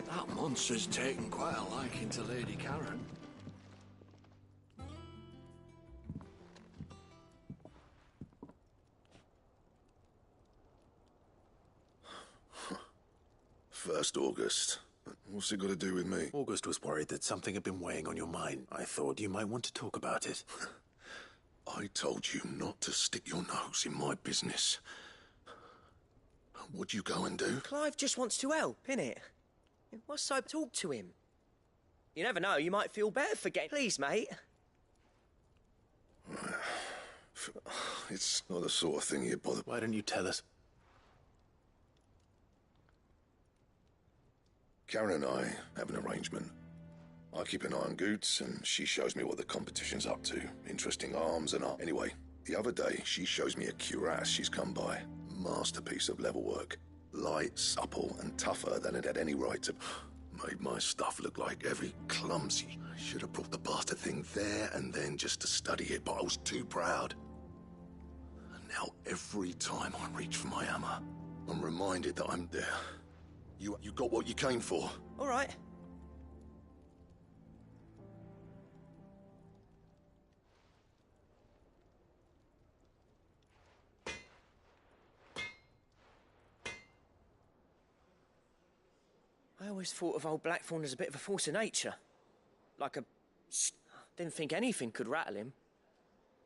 [SPEAKER 8] That monster's taken quite a liking to Lady Karen.
[SPEAKER 5] First August. What's it got to do with me?
[SPEAKER 1] August was worried that something had been weighing on your mind. I thought you might want to talk about it.
[SPEAKER 5] I told you not to stick your nose in my business. What'd you go and do?
[SPEAKER 19] Clive just wants to help, innit? What's so? Talk to him. You never know, you might feel better for getting... Please, mate.
[SPEAKER 5] It's not the sort of thing you bother...
[SPEAKER 1] Why don't you tell us?
[SPEAKER 5] Karen and I have an arrangement. I keep an eye on Goots, and she shows me what the competition's up to. Interesting arms and art. Anyway, the other day, she shows me a cuirass she's come by. Masterpiece of level work. Light, supple, and tougher than it had any right to... Made my stuff look like every clumsy. I should have brought the bastard thing there and then just to study it, but I was too proud. And now every time I reach for my hammer, I'm reminded that I'm there. You got what you came for.
[SPEAKER 19] All right. I always thought of old Blackthorn as a bit of a force of nature. Like a... Didn't think anything could rattle him.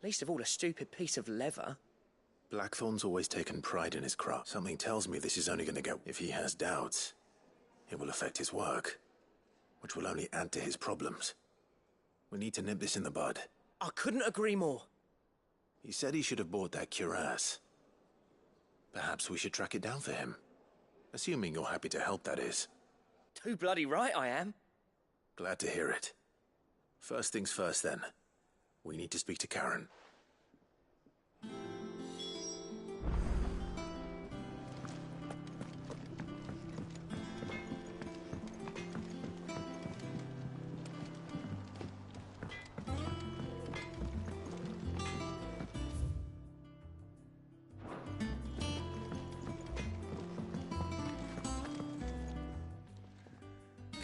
[SPEAKER 19] Least of all a stupid piece of leather.
[SPEAKER 1] Blackthorn's always taken pride in his craft. Something tells me this is only going to go... If he has doubts, it will affect his work, which will only add to his problems. We need to nip this in the bud.
[SPEAKER 19] I couldn't agree more.
[SPEAKER 1] He said he should have bought that cuirass. Perhaps we should track it down for him. Assuming you're happy to help, that is.
[SPEAKER 19] Too bloody right I am.
[SPEAKER 1] Glad to hear it. First things first, then. We need to speak to Karen.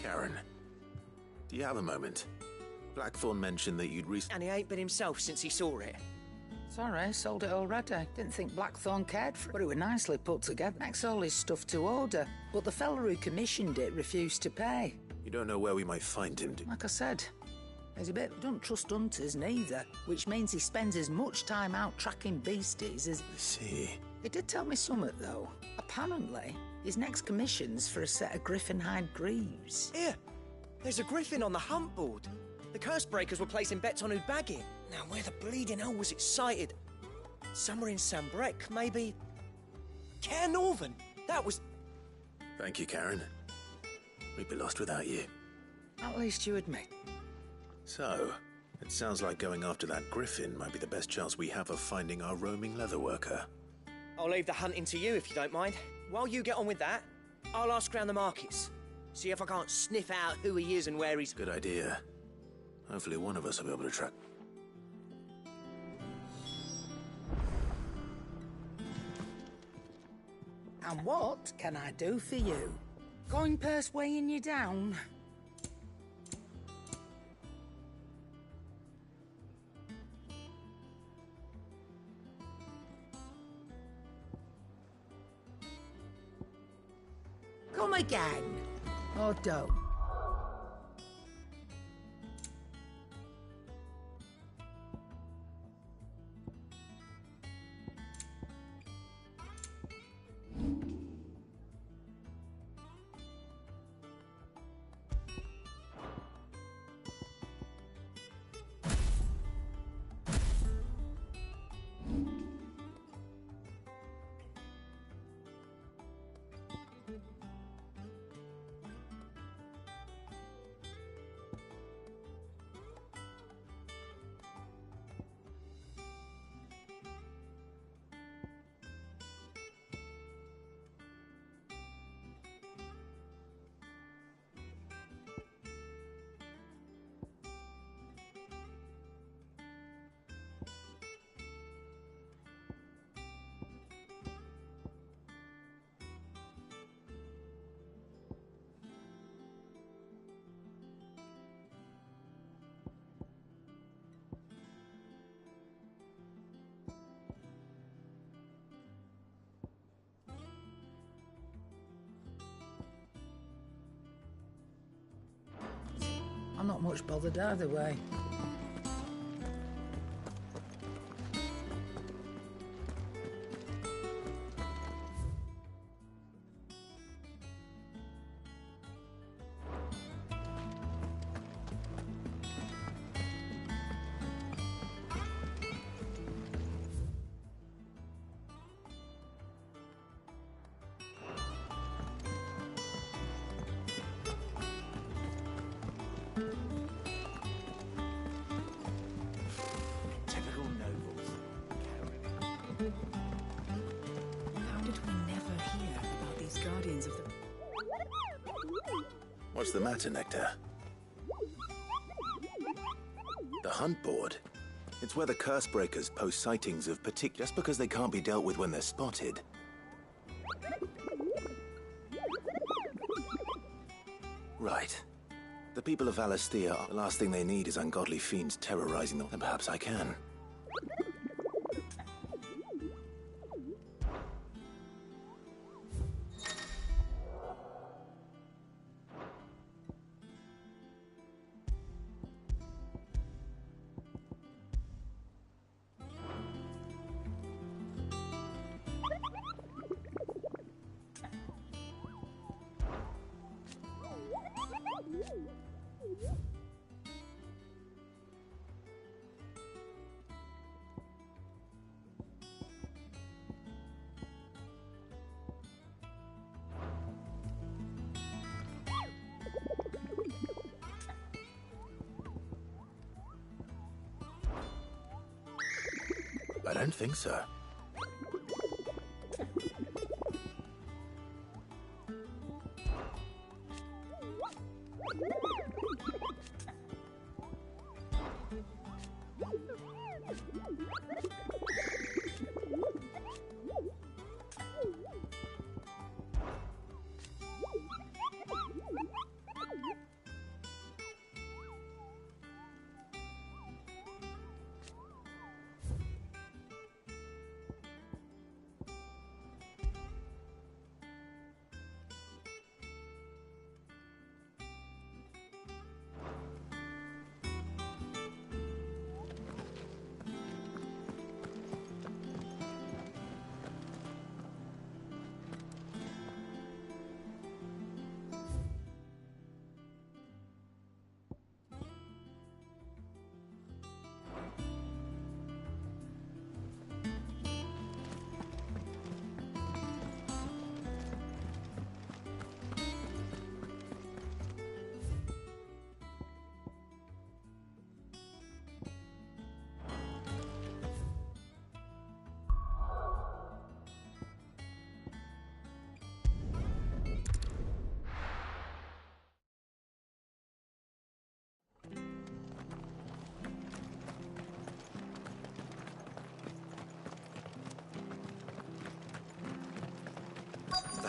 [SPEAKER 1] Karen, do you have a moment? Blackthorn mentioned that you'd
[SPEAKER 19] And he ain't been himself since he saw it.
[SPEAKER 7] Sorry, sold it already. Didn't think Blackthorn cared for it, but it was nicely put together. Next all his stuff to order, but the fella who commissioned it refused to pay.
[SPEAKER 1] You don't know where we might find him, do you?
[SPEAKER 7] Like I said, he's a bit... Don't trust hunters neither, which means he spends as much time out tracking beasties as...
[SPEAKER 1] I see.
[SPEAKER 7] He did tell me something, though. Apparently, his next commission's for a set of griffin hide greaves.
[SPEAKER 19] Here, there's a griffin on the hunt board. The curse breakers were placing bets on who'd bag it. Now, where the bleeding hell was it sighted? Somewhere in Sambrec, maybe? Care Northern. That was...
[SPEAKER 1] Thank you, Karen. We'd be lost without you.
[SPEAKER 7] At least you admit.
[SPEAKER 1] So, it sounds like going after that griffin might be the best chance we have of finding our roaming leatherworker.
[SPEAKER 19] I'll leave the hunting to you if you don't mind. While you get on with that, I'll ask around the markets. See if I can't sniff out who he is and where he's...
[SPEAKER 1] Good idea. Hopefully one of us will be able to track...
[SPEAKER 7] And what can I do for you? Going purse weighing you down? Come again. Or don't. I'm not much bothered either way.
[SPEAKER 1] What's the matter, Nectar? The hunt board. It's where the curse breakers post sightings of just because they can't be dealt with when they're spotted. Right. The people of Alastia, the last thing they need is ungodly fiends terrorizing them. Then perhaps I can. I don't think so.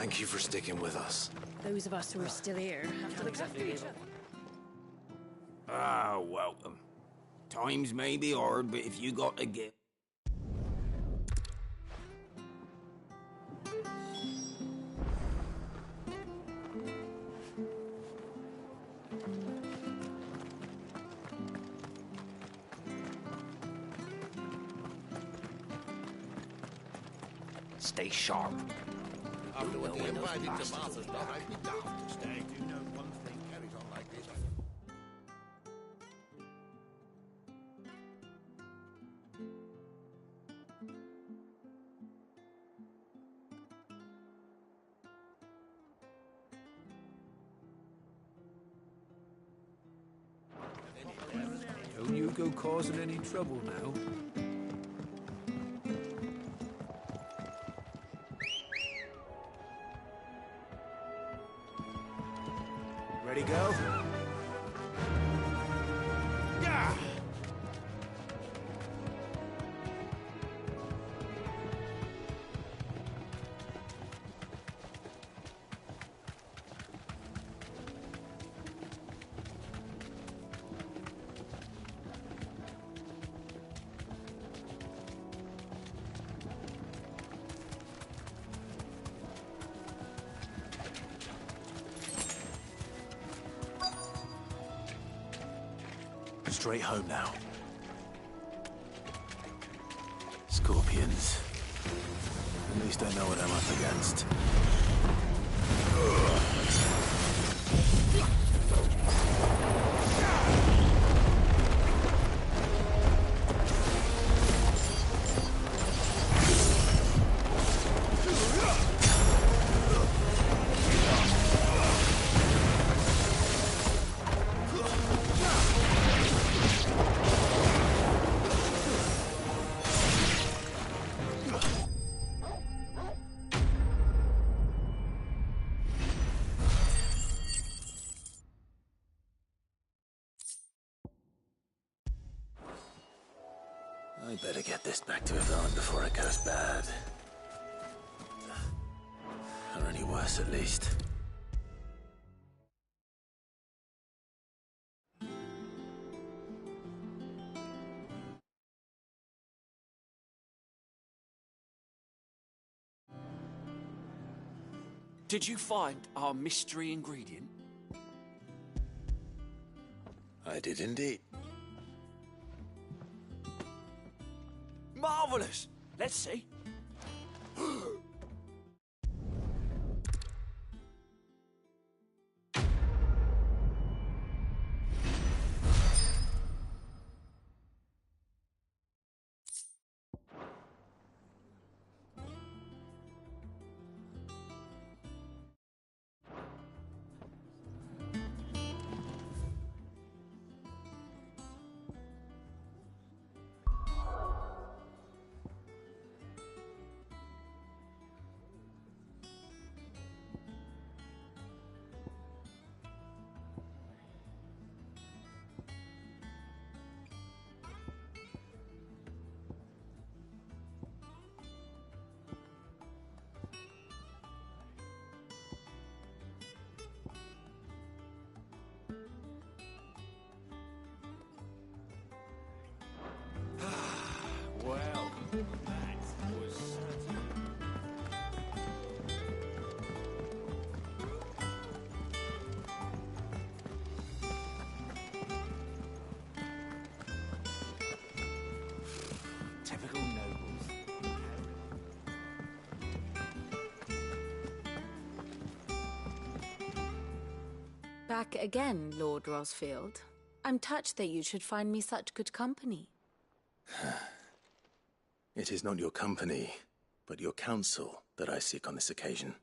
[SPEAKER 17] Thank you for sticking with us.
[SPEAKER 4] Those of us who are still here have to look after each other.
[SPEAKER 9] Ah, welcome. Times may be hard, but if you got to get... Stay sharp.
[SPEAKER 3] After what the invited to Martha's done, I'd be daft to stay. Do you know one thing carries on like this?
[SPEAKER 8] Don't you go causing any trouble now.
[SPEAKER 12] Ready, go?
[SPEAKER 3] Yeah!
[SPEAKER 1] Straight home now. Scorpions. At least I know what I'm up against. I better get this back to Yvonne before it goes bad. Or any worse, at least.
[SPEAKER 15] Did you find our mystery ingredient?
[SPEAKER 1] I did indeed.
[SPEAKER 15] Marvelous! Let's see. Well, that was certain. Typical nobles.
[SPEAKER 2] Back again, Lord Rosfield. I'm touched that you should find me such good company.
[SPEAKER 1] It is not your company, but your counsel that I seek on this occasion.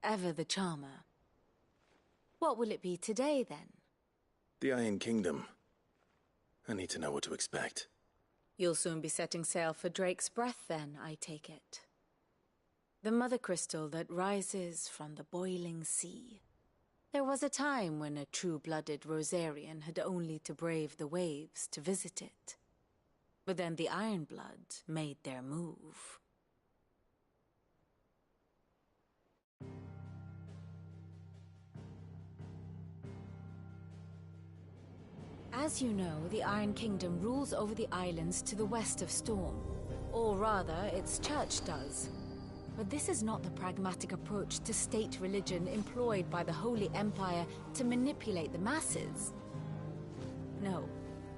[SPEAKER 2] Ever the charmer. What will it be today, then?
[SPEAKER 1] The Iron Kingdom. I need to know what to expect.
[SPEAKER 2] You'll soon be setting sail for Drake's Breath, then, I take it. The mother crystal that rises from the boiling sea. There was a time when a true-blooded Rosarian had only to brave the waves to visit it. But then the Ironblood made their move. As you know, the Iron Kingdom rules over the islands to the west of Storm. Or rather, its church does. But this is not the pragmatic approach to state religion employed by the Holy Empire to manipulate the masses. No,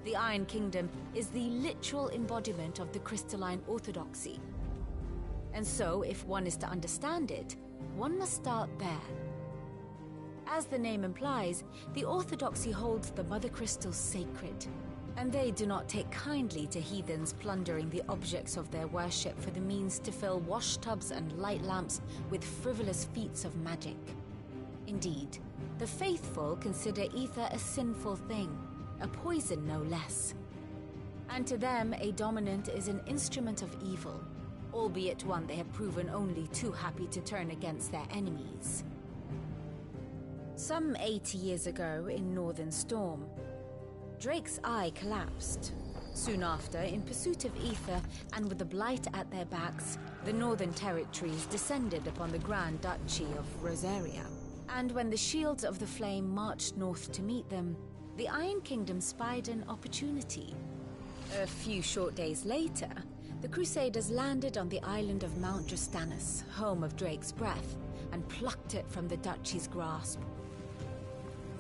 [SPEAKER 2] the Iron Kingdom is the literal embodiment of the crystalline orthodoxy. And so, if one is to understand it, one must start there. As the name implies, the orthodoxy holds the Mother Crystals sacred, and they do not take kindly to heathens plundering the objects of their worship for the means to fill washtubs and light lamps with frivolous feats of magic. Indeed, the faithful consider ether a sinful thing, a poison no less. And to them, a dominant is an instrument of evil, albeit one they have proven only too happy to turn against their enemies. Some 80 years ago in Northern Storm, Drake's eye collapsed. Soon after, in pursuit of ether and with the blight at their backs, the Northern Territories descended upon the Grand Duchy of Rosaria. And when the Shields of the Flame marched north to meet them, the Iron Kingdom spied an opportunity. A few short days later, the Crusaders landed on the island of Mount Justanus, home of Drake's breath, and plucked it from the Duchy's grasp.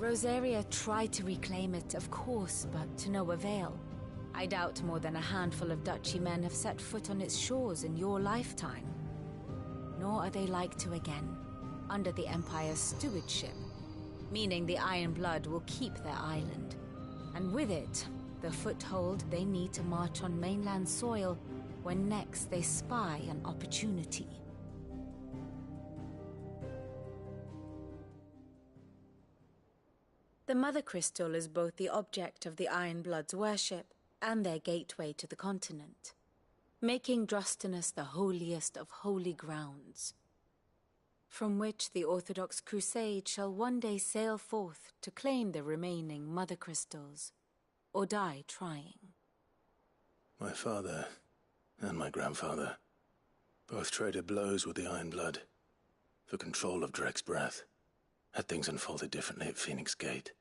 [SPEAKER 2] Rosaria tried to reclaim it, of course, but to no avail. I doubt more than a handful of Duchy men have set foot on its shores in your lifetime. Nor are they like to again, under the Empire's stewardship, meaning the Iron Blood will keep their island. And with it, the foothold they need to march on mainland soil when next they spy an opportunity. The Mother Crystal is both the object of the Iron Blood's worship and their gateway to the continent, making Drustinus the holiest of holy grounds, from which the Orthodox Crusade shall one day sail forth to claim the remaining Mother Crystals, or die trying.
[SPEAKER 1] My father and my grandfather both traded blows with the Iron Blood for control of Drake's breath. Had things unfolded differently at Phoenix Gate,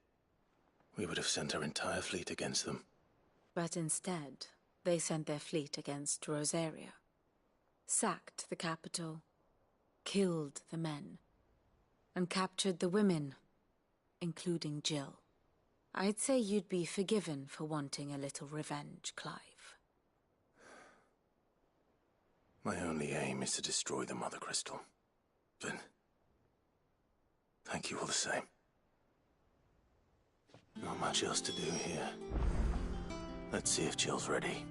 [SPEAKER 1] we would have sent our entire fleet against them.
[SPEAKER 2] But instead, they sent their fleet against Rosaria, sacked the capital, killed the men, and captured the women, including Jill. I'd say you'd be forgiven for wanting a little revenge, Clive.
[SPEAKER 1] My only aim is to destroy the Mother Crystal. But thank you all the same. Not much else to do here. Let's see if Jill's ready.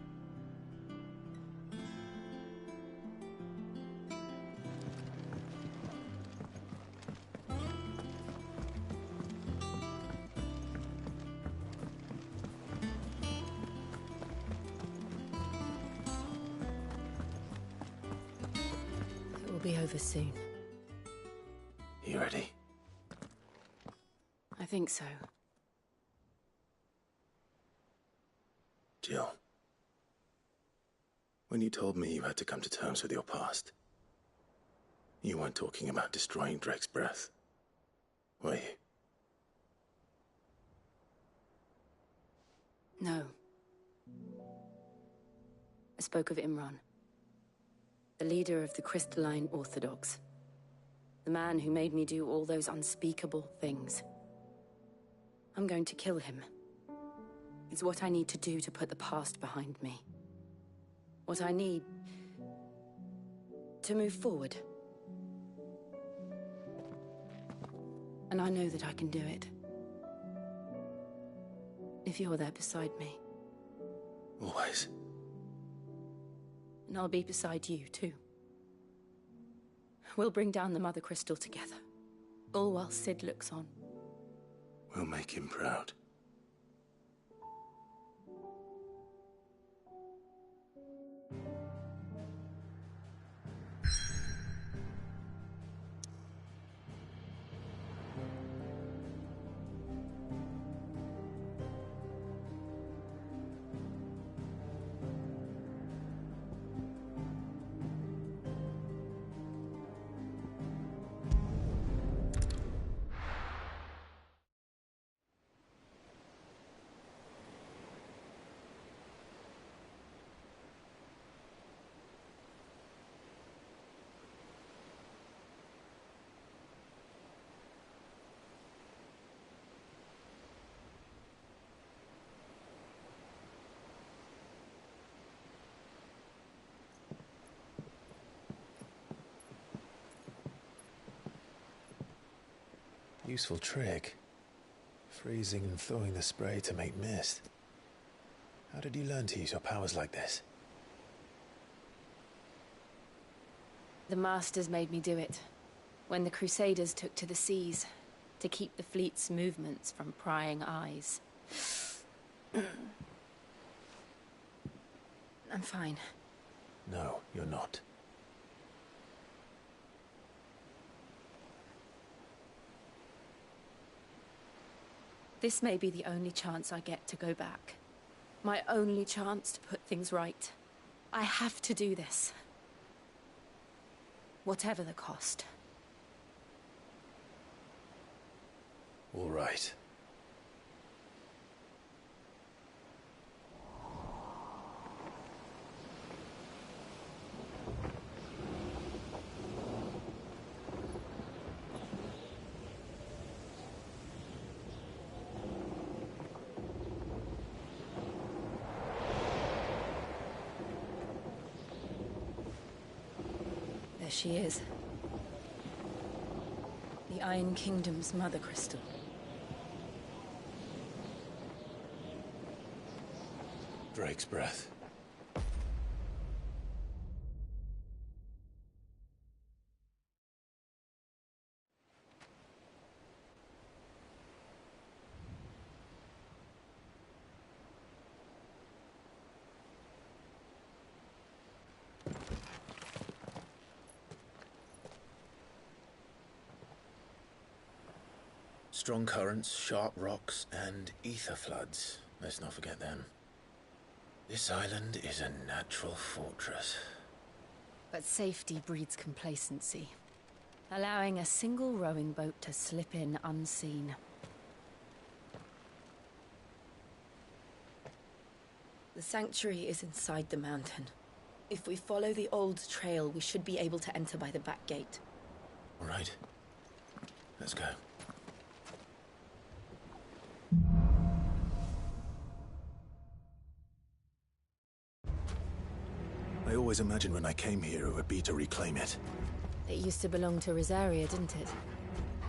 [SPEAKER 18] It will be over soon.
[SPEAKER 1] You ready?
[SPEAKER 18] I think so.
[SPEAKER 1] Jill, when you told me you had to come to terms with your past, you weren't talking about destroying Drake's breath, were you?
[SPEAKER 18] No. I spoke of Imran, the leader of the Crystalline Orthodox. The man who made me do all those unspeakable things. I'm going to kill him. It's what I need to do to put the past behind me. What I need to move forward. And I know that I can do it. If you're there beside me.
[SPEAKER 1] Always.
[SPEAKER 18] And I'll be beside you, too. We'll bring down the Mother Crystal together. All while Sid looks on.
[SPEAKER 1] We'll make him proud.
[SPEAKER 13] Useful trick. Freezing and thawing the spray to make mist. How did you learn to use your powers like this?
[SPEAKER 18] The Masters made me do it. When the Crusaders took to the seas, to keep the fleet's movements from prying eyes. I'm fine.
[SPEAKER 13] No, you're not.
[SPEAKER 18] This may be the only chance I get to go back. My only chance to put things right. I have to do this. Whatever the cost.
[SPEAKER 13] All right.
[SPEAKER 18] There she is. The Iron Kingdom's Mother Crystal.
[SPEAKER 13] Drake's breath. Strong currents, sharp rocks, and ether floods. Let's not forget them. This island is a natural fortress.
[SPEAKER 18] But safety breeds complacency, allowing a single rowing boat to slip in unseen. The sanctuary is inside the mountain. If we follow the old trail, we should be able to enter by the back gate.
[SPEAKER 13] All right. Let's go. I always imagined when I came here it would be to reclaim it.
[SPEAKER 18] It used to belong to Rosaria, didn't it?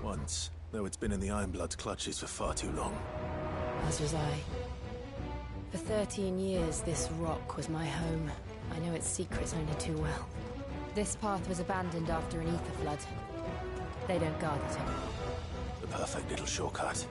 [SPEAKER 13] Once, though it's been in the Ironblood's clutches for far too long.
[SPEAKER 18] As was I. For 13 years, this rock was my home. I know its secrets only too well. This path was abandoned after an ether flood. They don't guard it anymore.
[SPEAKER 13] The perfect little shortcut.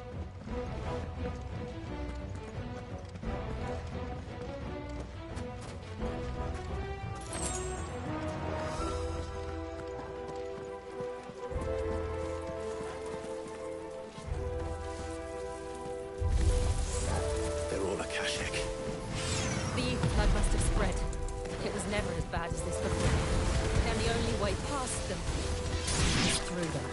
[SPEAKER 1] They're all Akashic.
[SPEAKER 18] The ether flood must have spread. It was never as bad as this before. And the only way past them is through them.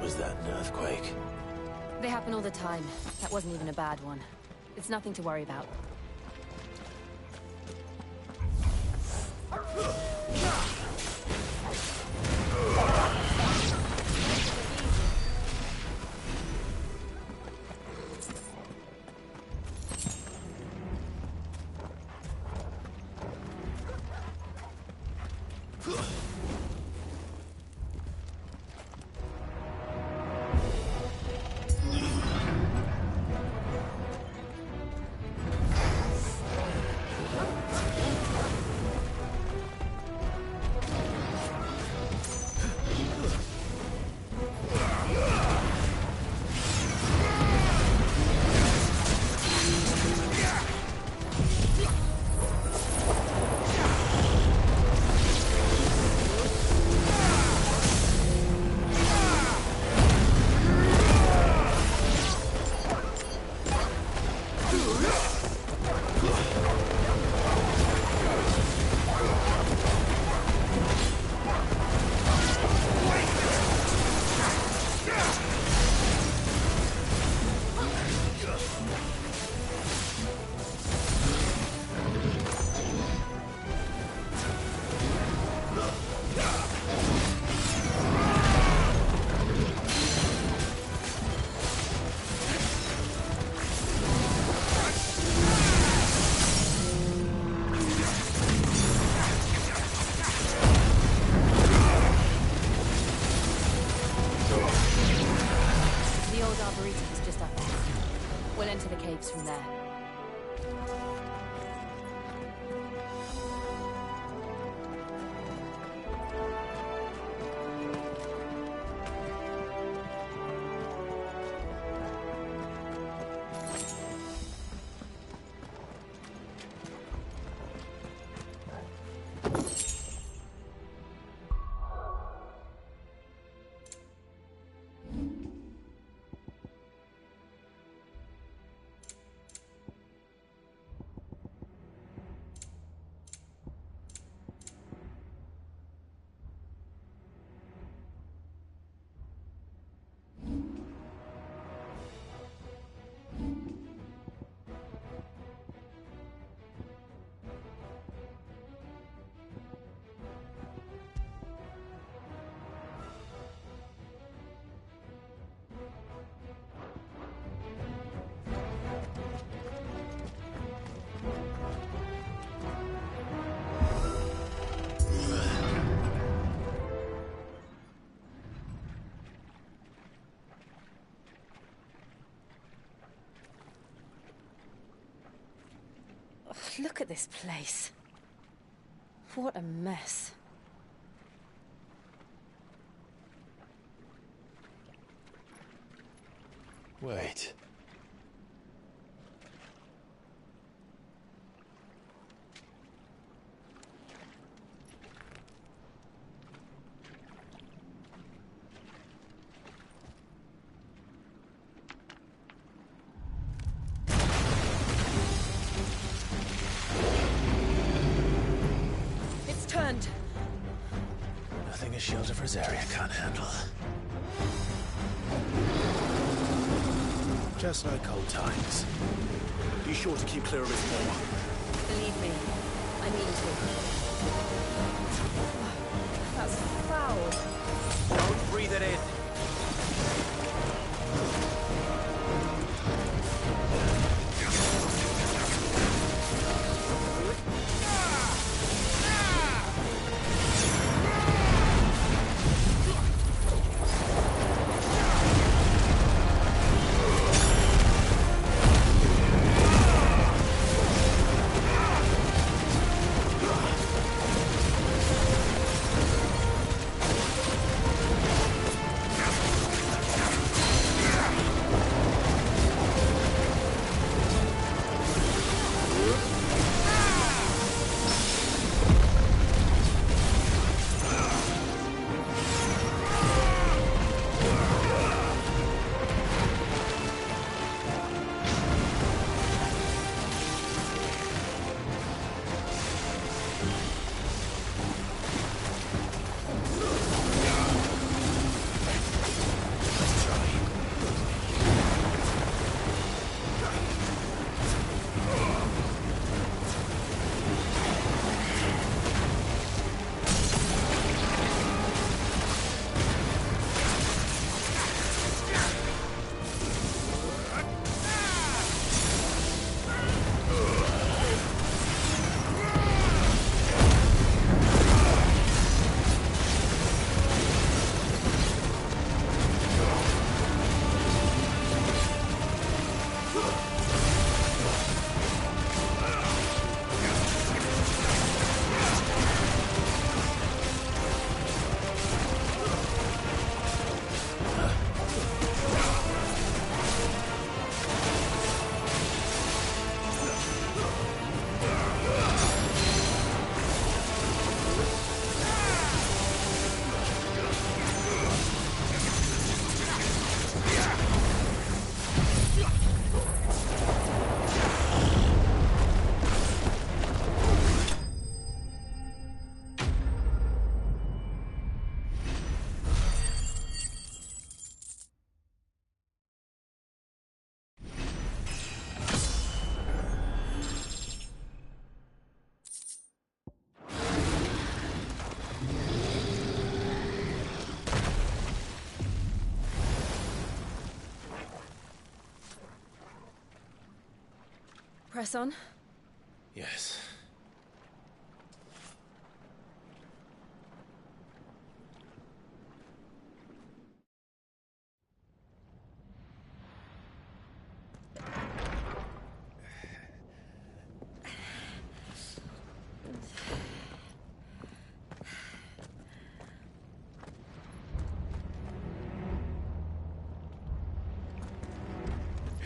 [SPEAKER 13] Was that an earthquake?
[SPEAKER 18] They happen all the time. That wasn't even a bad one. It's nothing to worry about.
[SPEAKER 2] moves from there. Look at this place. What a mess.
[SPEAKER 13] Wait.
[SPEAKER 2] Turned.
[SPEAKER 1] Nothing a shield of Rosaria can't handle. Just like old times. Be sure to keep clear of its maw.
[SPEAKER 2] Believe me, I mean to. That's foul.
[SPEAKER 12] Don't breathe it in.
[SPEAKER 2] Press on?
[SPEAKER 13] Yes.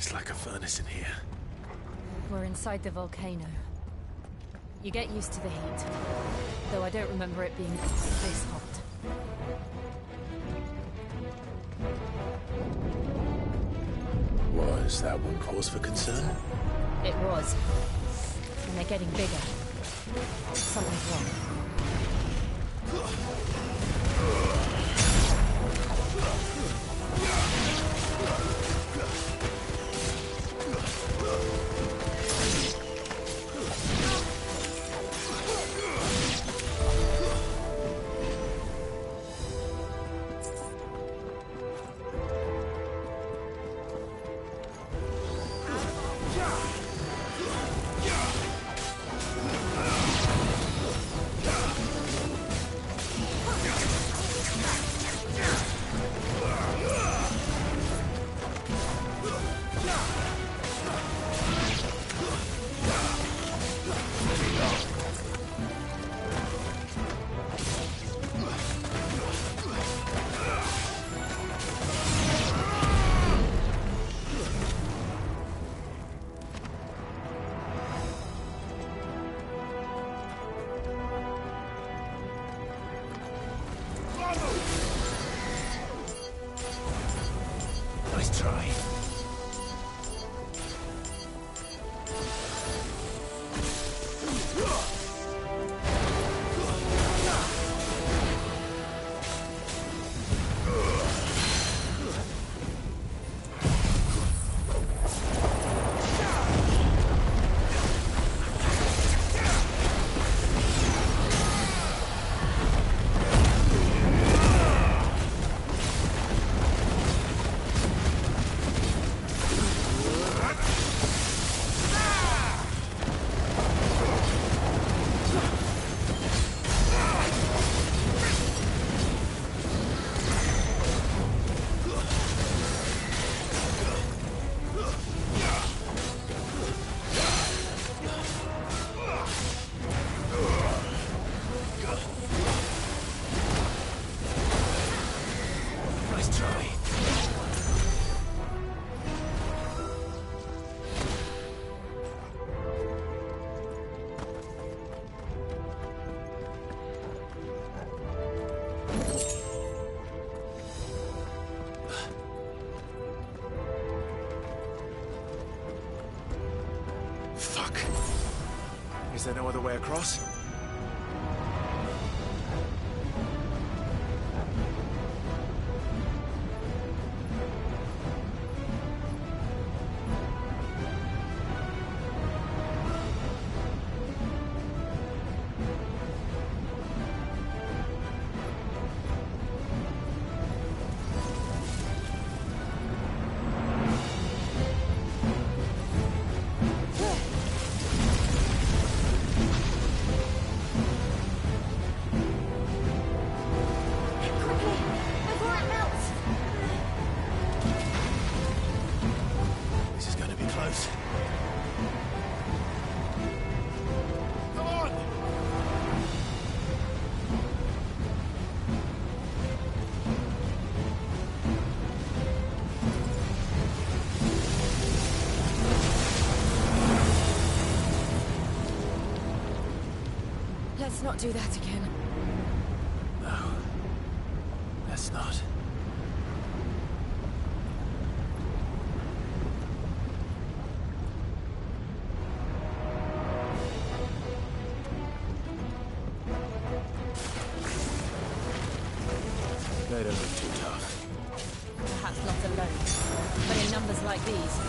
[SPEAKER 1] It's like a furnace in here.
[SPEAKER 20] We're inside the volcano. You get used to the heat, though I don't remember it being this hot.
[SPEAKER 1] Was that one cause for concern?
[SPEAKER 20] It was. And they're getting bigger. Something's wrong.
[SPEAKER 1] Nice try. Is there no other way across?
[SPEAKER 20] Let's not do that again.
[SPEAKER 1] No. Let's not. They don't look too tough.
[SPEAKER 20] Perhaps not alone, but in numbers like these.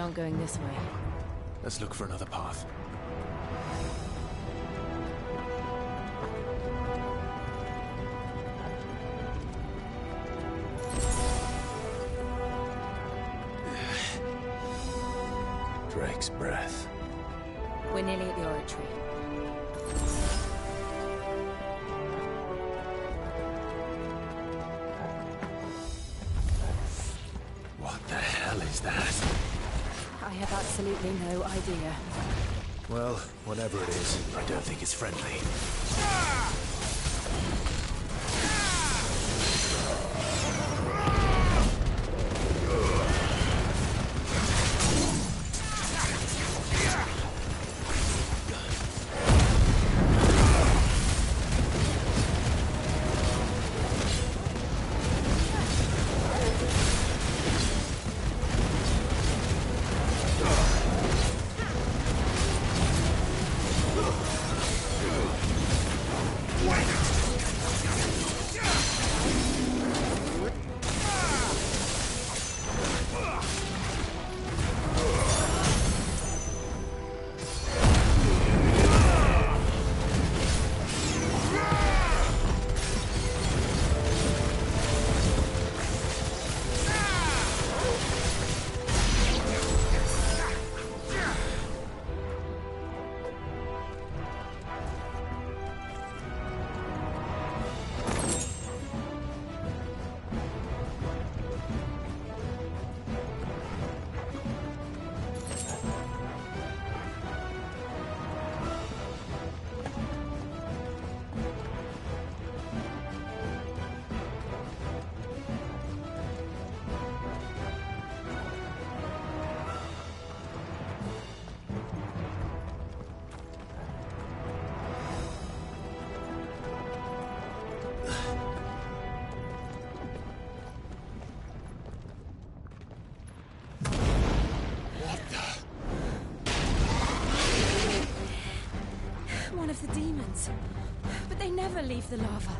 [SPEAKER 20] aren't going this way.
[SPEAKER 1] Let's look for another path. Drake's breath.
[SPEAKER 20] We're nearly at the oratory.
[SPEAKER 1] What the hell is that?
[SPEAKER 20] I have absolutely no idea.
[SPEAKER 1] Well, whatever it is, I don't think it's friendly.
[SPEAKER 20] One of the demons. But they never leave the lava.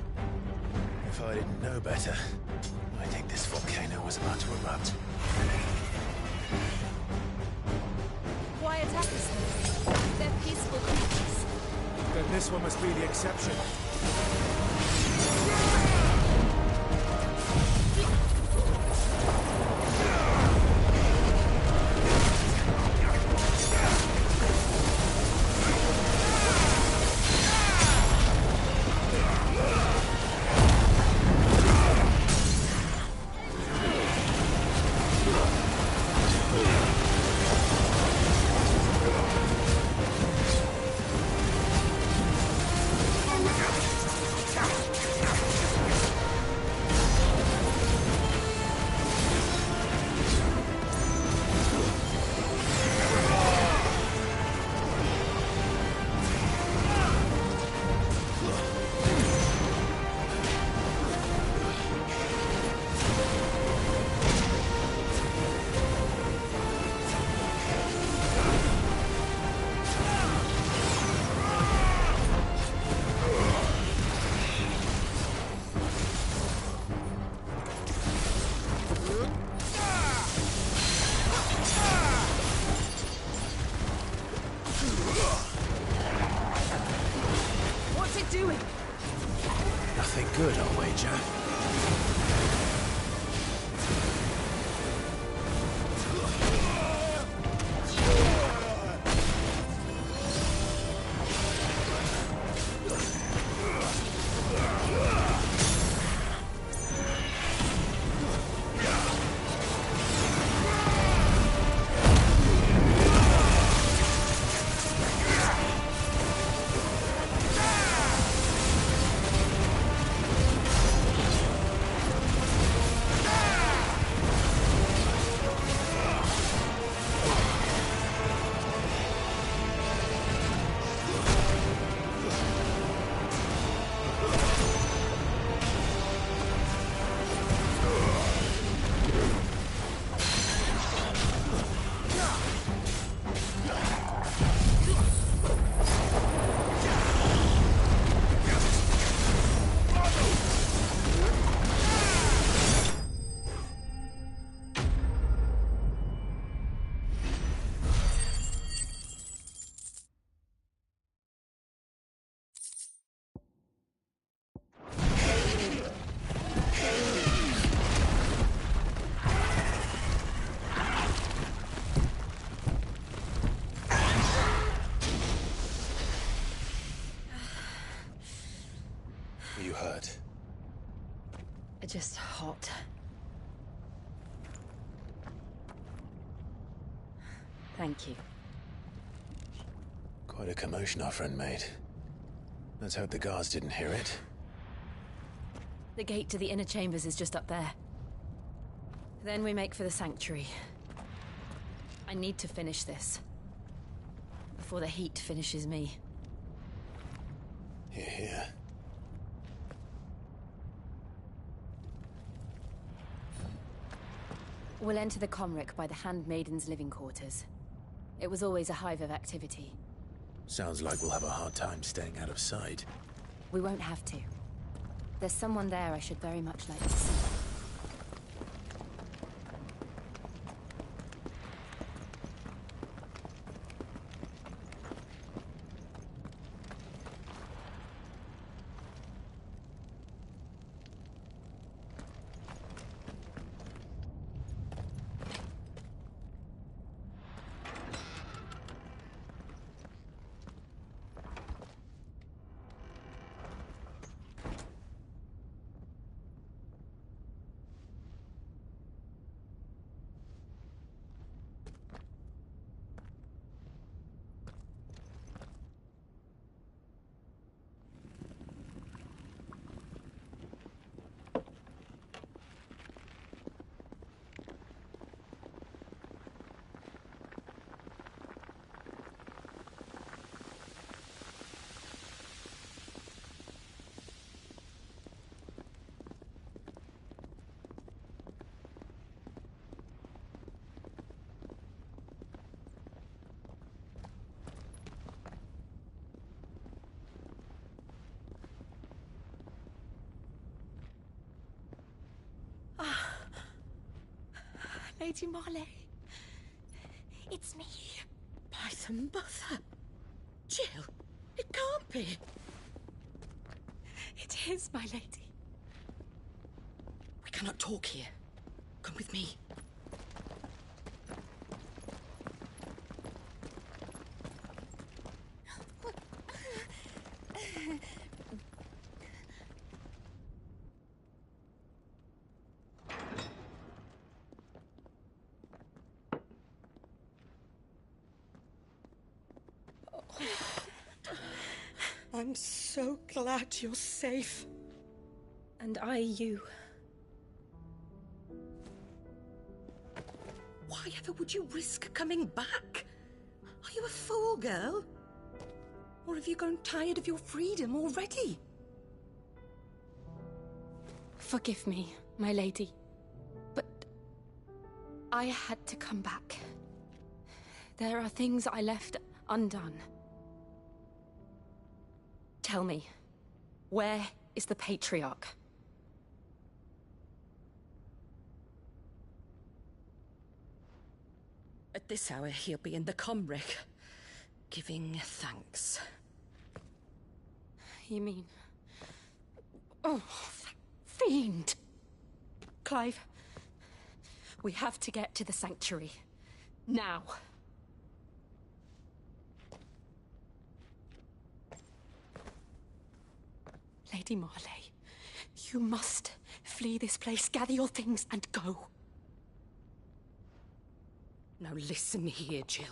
[SPEAKER 1] If I didn't know better, I think this volcano was about to erupt.
[SPEAKER 20] Why attack us? They're peaceful creatures.
[SPEAKER 1] Then this one must be the exception.
[SPEAKER 20] just hot. Thank you.
[SPEAKER 1] Quite a commotion our friend made. Let's hope the guards didn't hear it.
[SPEAKER 20] The gate to the inner chambers is just up there. Then we make for the sanctuary. I need to finish this. Before the heat finishes me.
[SPEAKER 1] Here, here.
[SPEAKER 20] We'll enter the Comric by the Handmaiden's living quarters. It was always a hive of activity.
[SPEAKER 1] Sounds like we'll have a hard time staying out of sight.
[SPEAKER 20] We won't have to. There's someone there I should very much like to see.
[SPEAKER 4] Lady Marley. It's me.
[SPEAKER 21] By the mother. Jill, it can't be.
[SPEAKER 4] It is, my lady.
[SPEAKER 21] We cannot talk here. Come with me. I'm so glad you're safe.
[SPEAKER 20] And I you.
[SPEAKER 21] Why ever would you risk coming back? Are you a fool, girl? Or have you grown tired of your freedom already?
[SPEAKER 20] Forgive me, my lady. But I had to come back. There are things I left undone. Tell me, where is the Patriarch?
[SPEAKER 21] At this hour, he'll be in the Comric, giving thanks.
[SPEAKER 20] You mean... Oh, that fiend! Clive, we have to get to the sanctuary. Now. Lady Marley, you must flee this place, gather your things, and go.
[SPEAKER 21] Now listen here, Jill.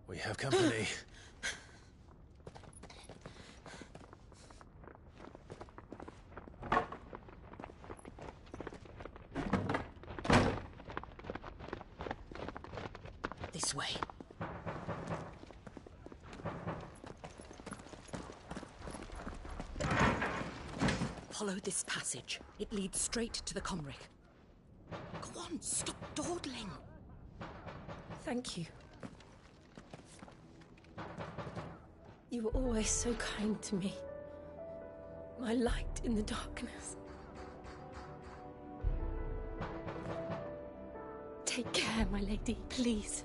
[SPEAKER 1] We have company.
[SPEAKER 21] This way. Follow this passage. It leads straight to the Comric. Go on, stop dawdling.
[SPEAKER 20] Thank you. You were always so kind to me. My light in the darkness. Take care, my lady, please.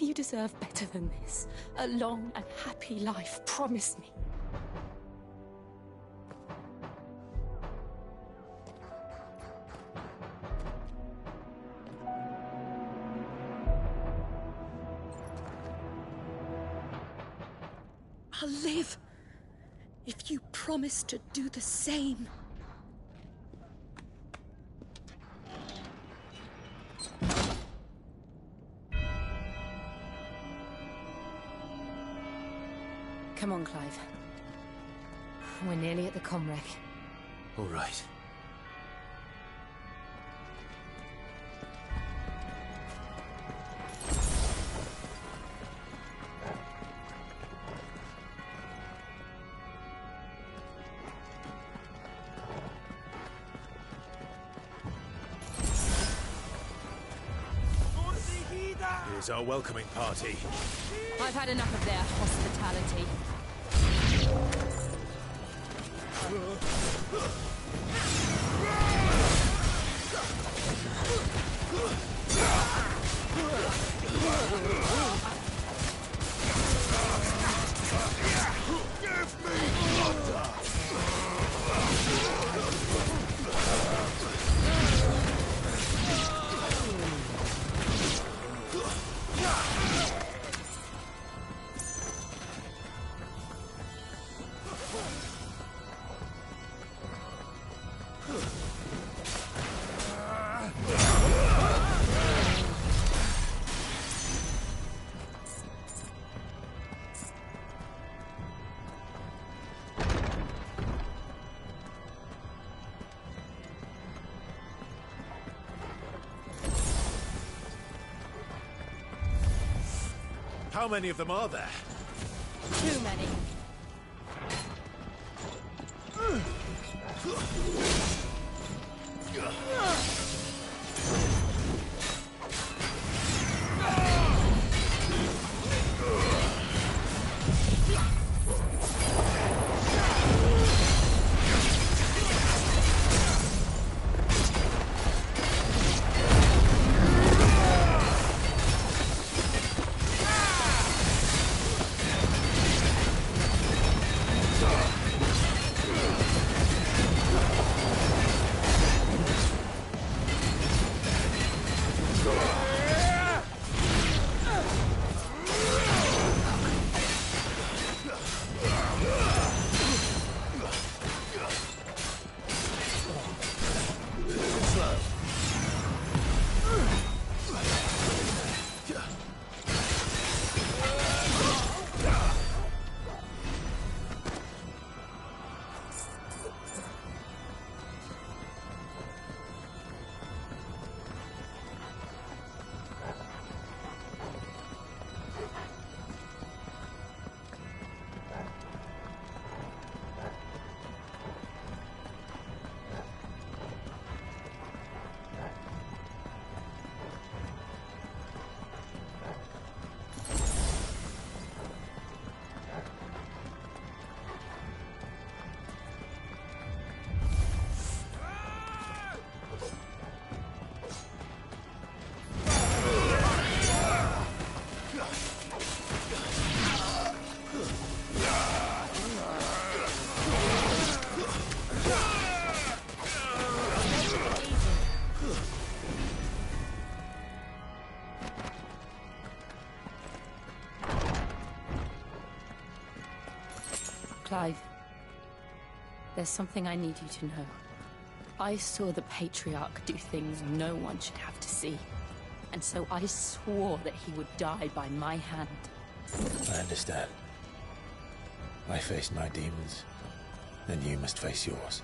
[SPEAKER 20] You deserve better than this. A long and happy life, promise me.
[SPEAKER 21] I'll live if you promise to do the same.
[SPEAKER 20] Come on, Clive. We're nearly at the comwreck.
[SPEAKER 1] All right. Here's our welcoming party.
[SPEAKER 20] I've had enough of their hospitality.
[SPEAKER 5] Give me thunder!
[SPEAKER 1] How many of them are there?
[SPEAKER 20] Too many. Clive, there's something I need you to know. I saw the Patriarch do things no one should have to see. And so I swore that he would die by my hand.
[SPEAKER 1] I understand. I faced my demons, then you must face yours.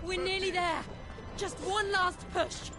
[SPEAKER 20] We're nearly there. Just one last push.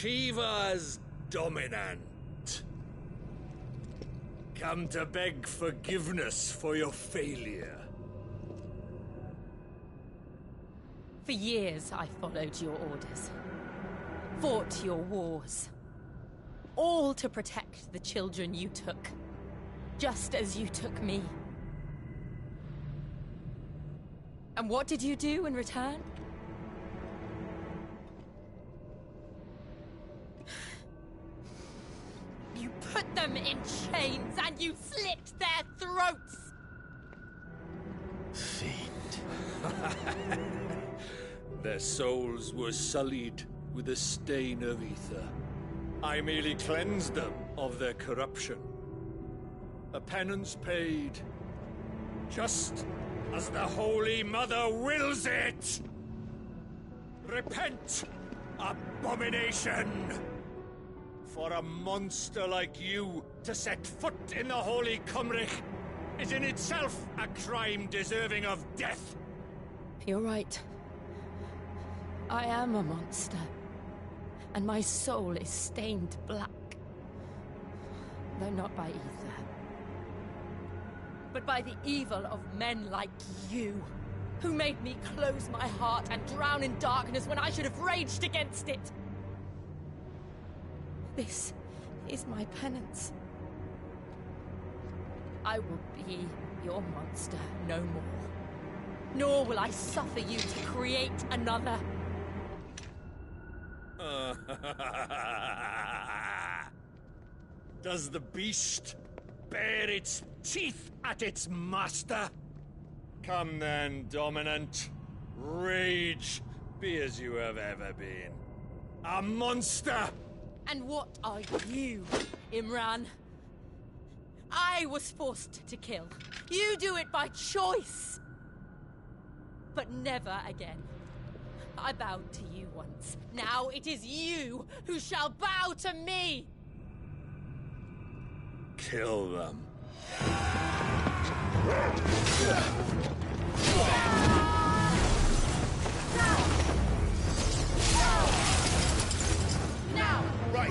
[SPEAKER 10] Shiva's dominant. Come to beg forgiveness for your failure.
[SPEAKER 20] For years, I followed your orders. Fought your wars. All to protect the children you took. Just as you took me. And what did you do in return? You put them in chains and you slit their throats!
[SPEAKER 13] Fiend.
[SPEAKER 10] Their souls were sullied with a stain of ether. I merely cleansed them of their corruption. A penance paid, just as the Holy Mother wills it! Repent, abomination! For a monster like you to set foot in the Holy Cymric is in itself a crime deserving of death!
[SPEAKER 20] You're right. I am a monster. And my soul is stained black. Though not by ether. But by the evil of men like you, who made me close my heart and drown in darkness when I should have raged against it. This is my penance. I will be your monster no more. Nor will I suffer you to create another.
[SPEAKER 10] Does the beast bare its teeth at its master? Come then, dominant. Rage, be as you have ever been. A monster!
[SPEAKER 20] And what are you, Imran? I was forced to kill. You do it by choice. But never again. I bowed to you once. Now it is you who shall bow to me!
[SPEAKER 10] Kill them.
[SPEAKER 20] Now!
[SPEAKER 5] Right!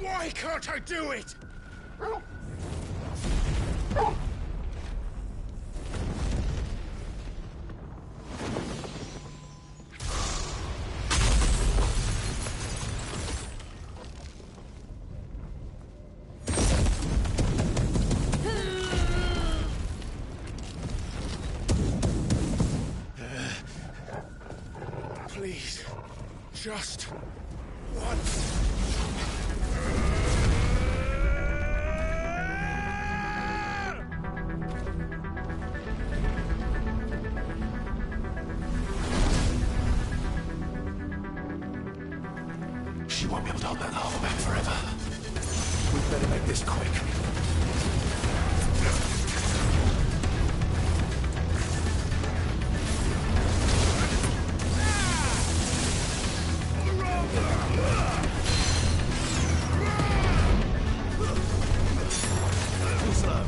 [SPEAKER 5] Why can't I do it? Please, just once.
[SPEAKER 1] You won't be able to hold that lava back forever. We'd better make this quick. Too slow.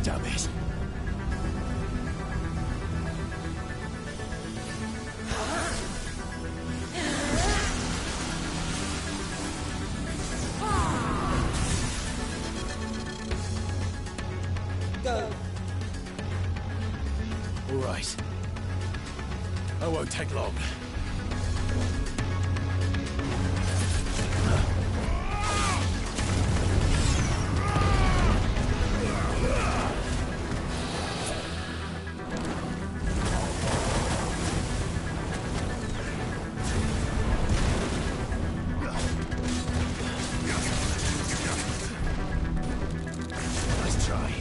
[SPEAKER 1] Damn it.
[SPEAKER 19] Go.
[SPEAKER 1] All right. I won't take long. Nice try.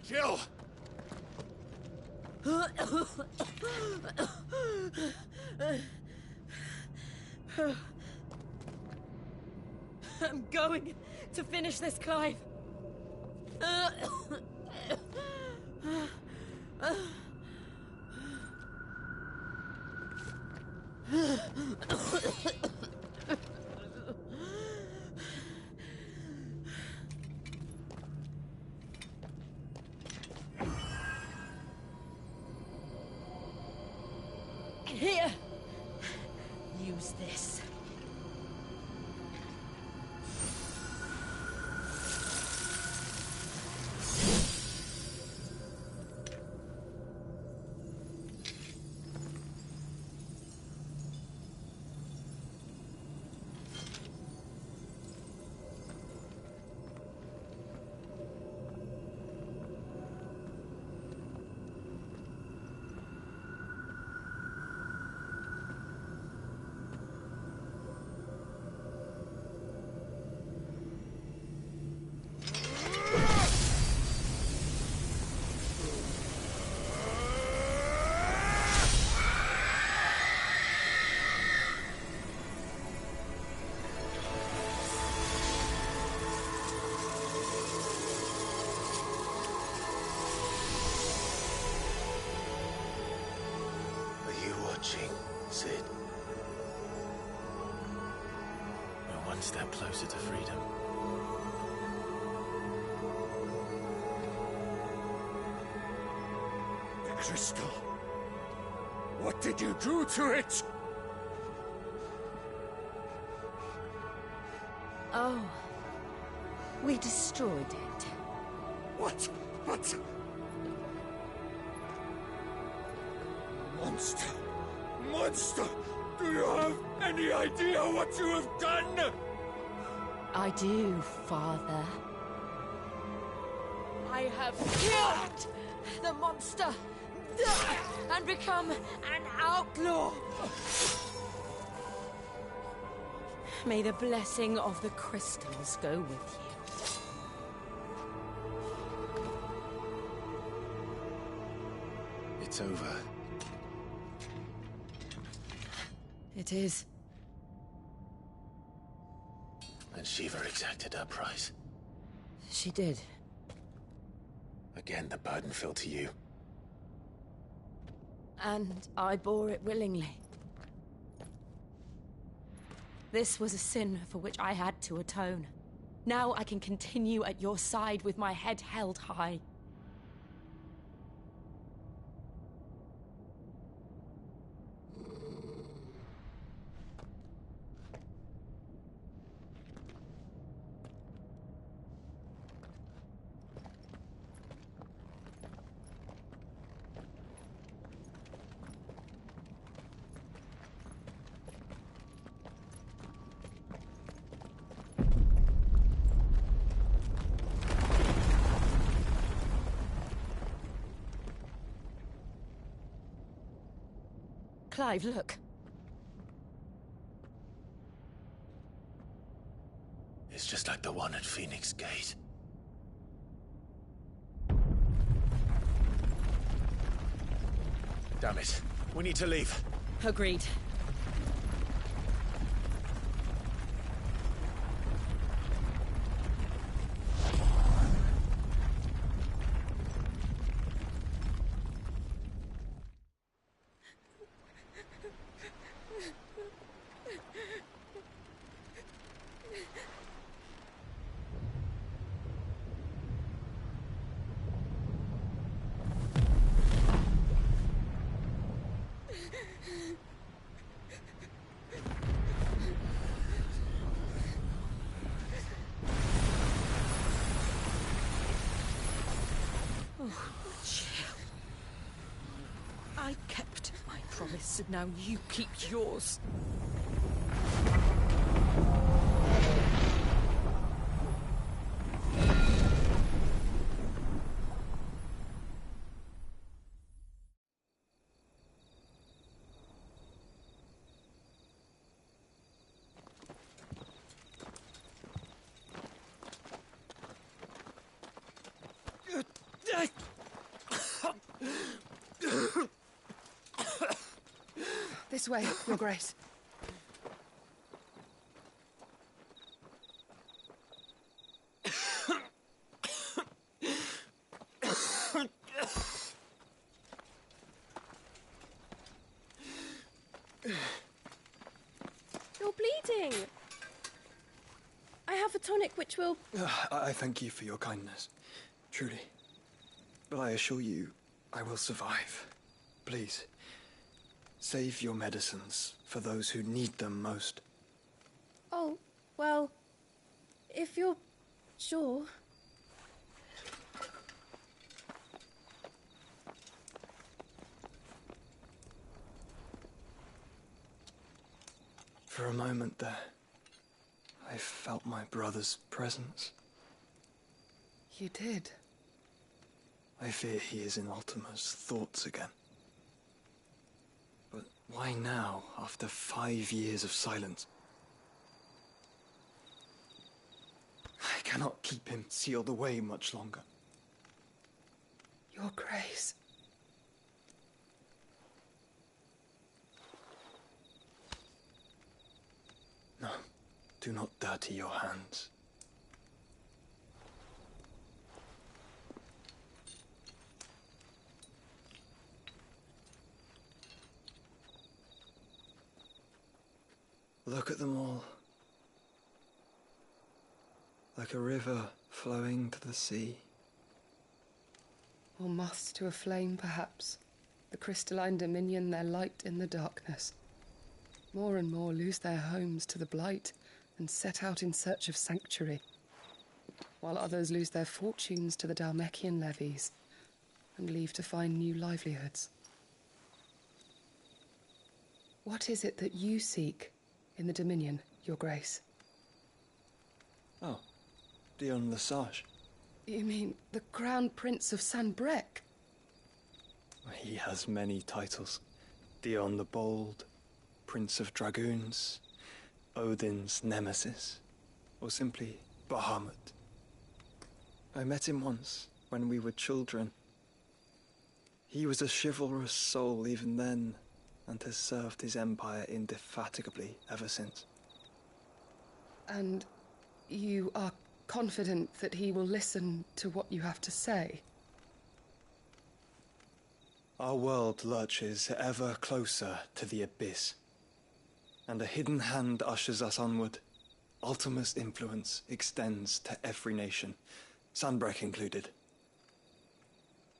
[SPEAKER 6] Jill!
[SPEAKER 20] I'm going to finish this, Clive. Here. Use this.
[SPEAKER 1] Sid. We're one step closer to freedom.
[SPEAKER 6] The crystal. What did you do to it?
[SPEAKER 20] Oh. We destroyed it.
[SPEAKER 6] What? What? Monster! Monster! Do you have any idea what you have done?
[SPEAKER 20] I do, Father. I have killed the monster and become an outlaw. May the blessing of the crystals go with you.
[SPEAKER 1] It's over.
[SPEAKER 20] It is.
[SPEAKER 1] And Shiva exacted her price.
[SPEAKER 20] She did.
[SPEAKER 1] Again, the burden fell to you.
[SPEAKER 20] And I bore it willingly. This was a sin for which I had to atone. Now I can continue at your side with my head held high. Clive, look.
[SPEAKER 1] It's just like the one at Phoenix Gate. Damn it. We need to leave.
[SPEAKER 20] Agreed. I kept my promise, and now you keep yours.
[SPEAKER 21] This way, Your Grace.
[SPEAKER 11] You're bleeding. I have a tonic which will...
[SPEAKER 22] I thank you for your kindness, truly. But I assure you, I will survive. Please, save your medicines for those who need them most.
[SPEAKER 11] Oh, well, if you're sure...
[SPEAKER 22] For a moment there, I felt my brother's presence.
[SPEAKER 21] You did?
[SPEAKER 22] I fear he is in Ultima's thoughts again. But why now, after 5 years of silence? I cannot keep him sealed away much longer.
[SPEAKER 21] Your Grace.
[SPEAKER 22] No, do not dirty your hands. Look at them all. Like a river flowing to the sea.
[SPEAKER 21] Or moths to a flame, perhaps. The crystalline dominion, their light in the darkness. More and more lose their homes to the blight and set out in search of sanctuary, while others lose their fortunes to the Dhalmekian levies and leave to find new livelihoods. What is it that you seek in the Dominion, Your Grace?
[SPEAKER 22] Oh, Dion Lesage.
[SPEAKER 21] You mean the Crown Prince of Sanbrec?
[SPEAKER 22] He has many titles. Dion the Bold, Prince of Dragoons, Odin's Nemesis, or simply Bahamut. I met him once, when we were children. He was a chivalrous soul even then, and has served his empire indefatigably ever since.
[SPEAKER 21] And you are confident that he will listen to what you have to say?
[SPEAKER 22] Our world lurches ever closer to the abyss, and a hidden hand ushers us onward. Ultima's influence extends to every nation, Sanbrec included.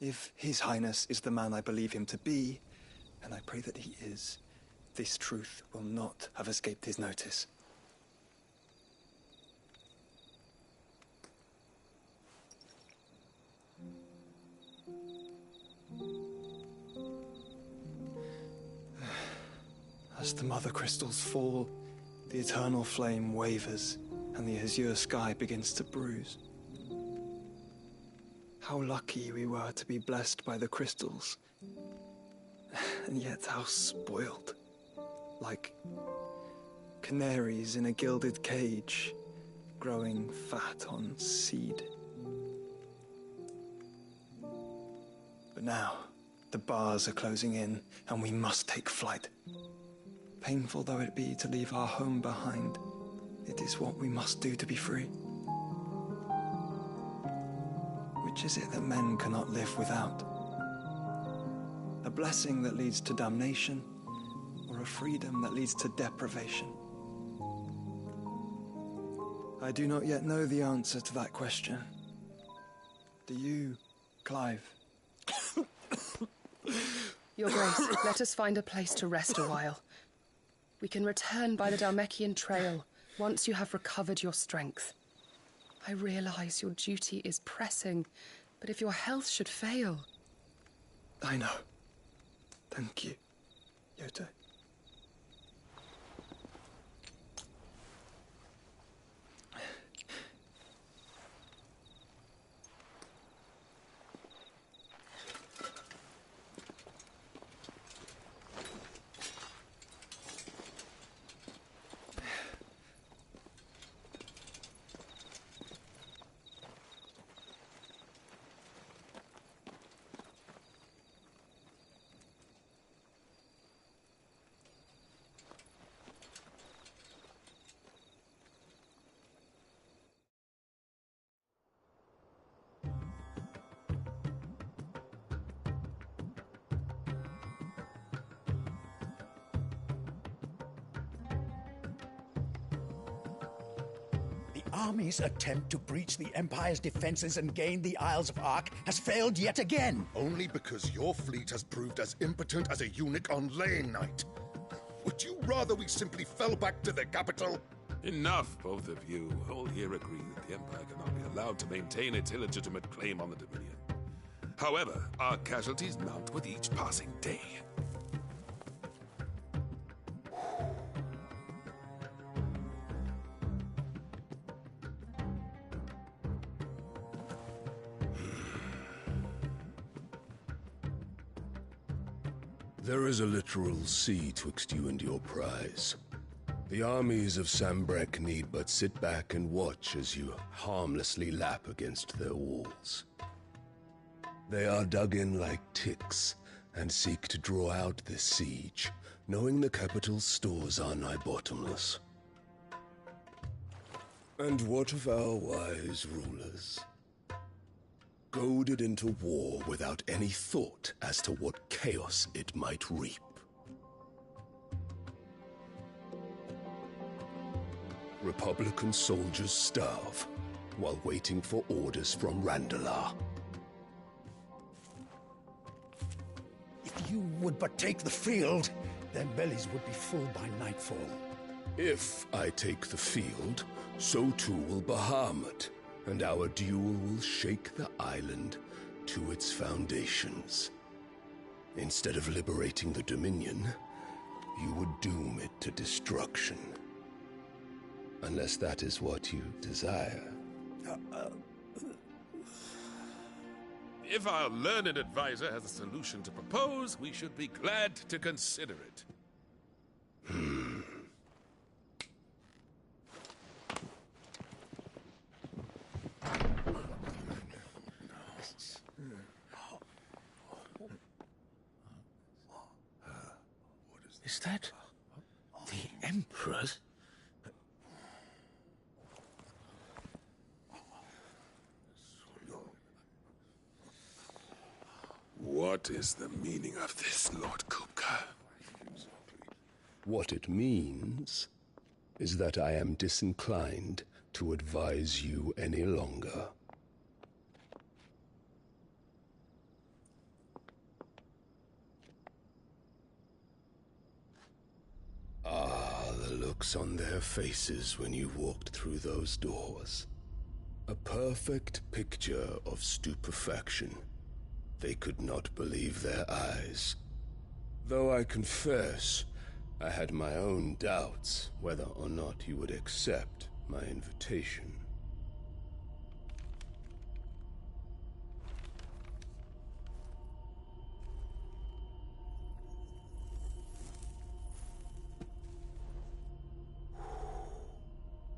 [SPEAKER 22] If His Highness is the man I believe him to be, and I pray that he is, this truth will not have escaped his notice. As the mother crystals fall, the eternal flame wavers, and the azure sky begins to bruise. How lucky we were to be blessed by the crystals, and yet how spoiled. Like canaries in a gilded cage, growing fat on seed. But now, the bars are closing in, and we must take flight. Painful though it be to leave our home behind, it is what we must do to be free. Which is it that men cannot live without? A blessing that leads to damnation, or a freedom that leads to deprivation? I do not yet know the answer to that question. Do you, Clive?
[SPEAKER 21] Your Grace, let us find a place to rest a while. We can return by the Dhalmekian trail once you have recovered your strength. I realize your duty is pressing, but if your health should fail...
[SPEAKER 22] I know. Thank you, Yote.
[SPEAKER 8] army's attempt to breach the Empire's defenses and gain the Isles of Ark has failed yet again.
[SPEAKER 5] Only because your fleet has proved as impotent as a eunuch on Lane Night. Would you rather we simply fell back to the capital?
[SPEAKER 14] Enough, both of you. All here agree that the Empire cannot be allowed to maintain its illegitimate claim on the Dominion. However, our casualties mount with each passing day.
[SPEAKER 16] There is a literal sea twixt you and your prize. The armies of Sambrek need but sit back and watch as you harmlessly lap against their walls. They are dug in like ticks and seek to draw out this siege, knowing the capital's stores are nigh bottomless. And what of our wise rulers? Goaded into war without any thought as to what chaos it might reap. Republican soldiers starve while waiting for orders from Randalar.
[SPEAKER 8] If you would but take the field, their bellies would be full by nightfall.
[SPEAKER 16] If I take the field, so too will Bahamut, and our duel will shake the island to its foundations. Instead of liberating the Dominion, you would doom it to destruction. Unless that is what you desire.
[SPEAKER 14] If our learned advisor has a solution to propose, we should be glad to consider it.
[SPEAKER 10] Is that the Emperor's?
[SPEAKER 14] What is the meaning of this, Lord Kupka?
[SPEAKER 16] What it means is that I am disinclined to advise you any longer. Ah, the looks on their faces when you walked through those doors. A perfect picture of stupefaction. They could not believe their eyes. Though I confess, I had my own doubts whether or not you would accept my invitation.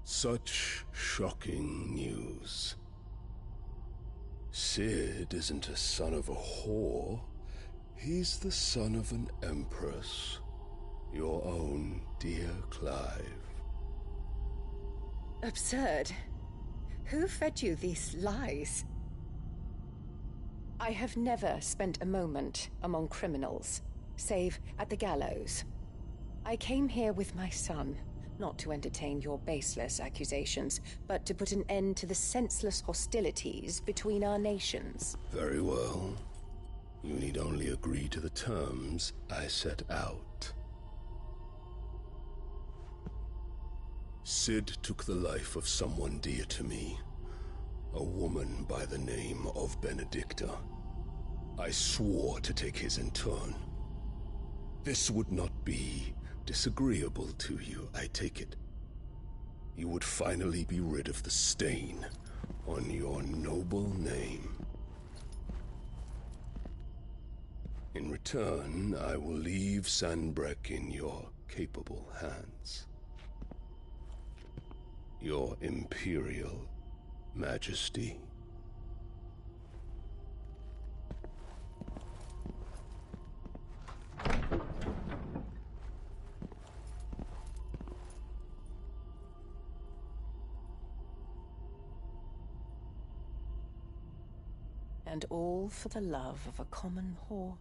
[SPEAKER 16] Such shocking news. Sid isn't a son of a whore. He's the son of an empress. Your own dear Clive.
[SPEAKER 23] Absurd. Who fed you these lies? I have never spent a moment among criminals, save at the gallows. I came here with my son, not to entertain your baseless accusations, but to put an end to the senseless hostilities between our nations.
[SPEAKER 16] Very well. You need only agree to the terms I set out. Sid took the life of someone dear to me, a woman by the name of Benedicta. I swore to take his in turn. This would not be disagreeable to you, I take it. You would finally be rid of the stain on your noble name. In return, I will leave Sanbrek in your capable hands. Your Imperial Majesty.
[SPEAKER 23] And all for the love of a common whore.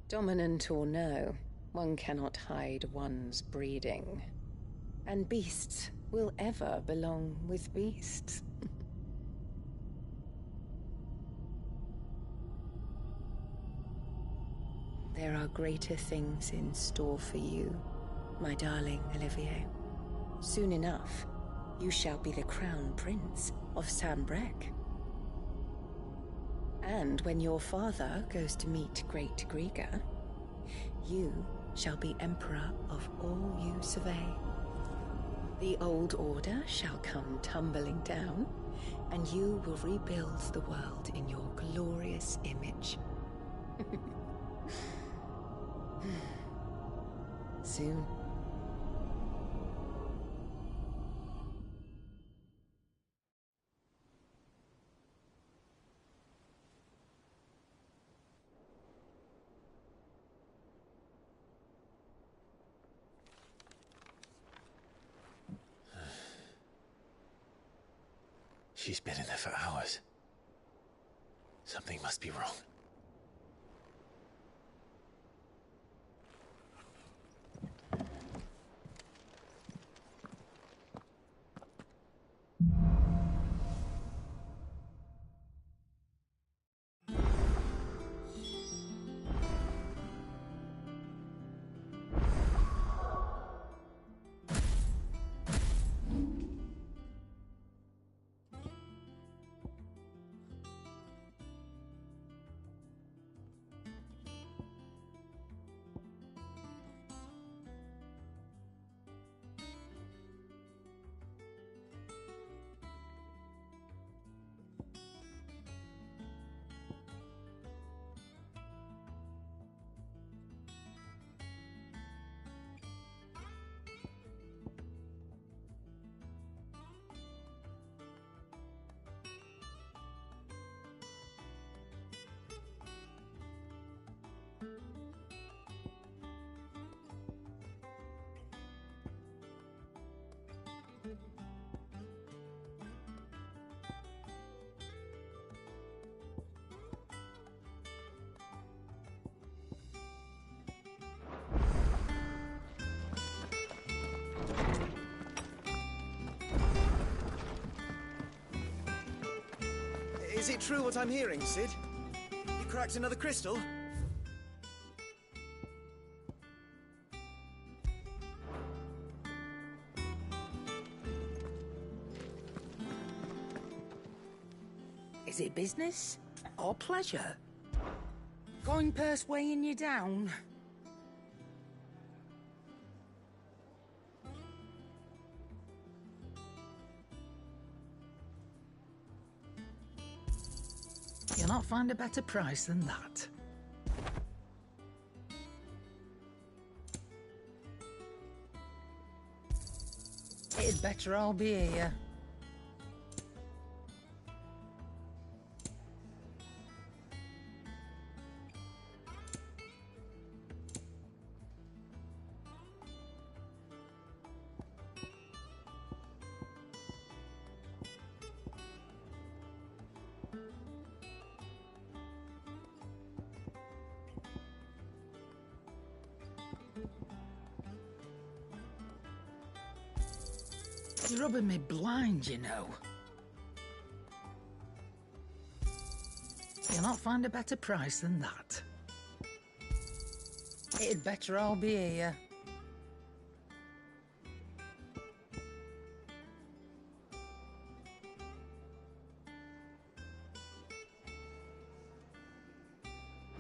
[SPEAKER 23] Dominant or no, one cannot hide one's breeding. And beasts will ever belong with beasts. There are greater things in store for you, my darling Olivier. Soon enough, you shall be the crown prince of Sambrec. And when your father goes to meet Great Grieger, you shall be emperor of all you survey. The old order shall come tumbling down, and you will rebuild the world in your glorious image. Soon.
[SPEAKER 1] She's been in there for hours. Something must be wrong.
[SPEAKER 12] Is it true what I'm hearing, Sid? You cracked another crystal?
[SPEAKER 7] Is it business or pleasure? Coin purse weighing you down? You'll not find a better price than that. It'd better all be here. You're rubbing me blind, you know. You'll not find a better price than that. It'd better all be here.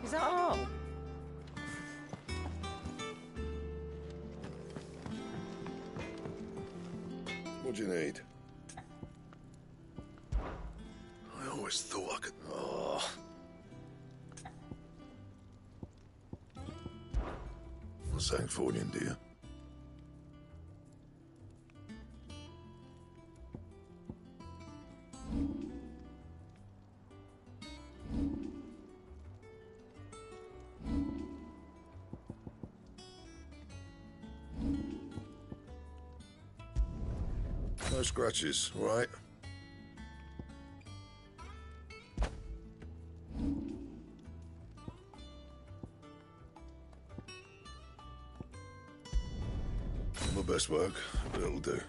[SPEAKER 7] Is that all?
[SPEAKER 5] What do you need? I always thought I could... Oh. What's that for you, dear? No scratches, right? My best work, but it'll do.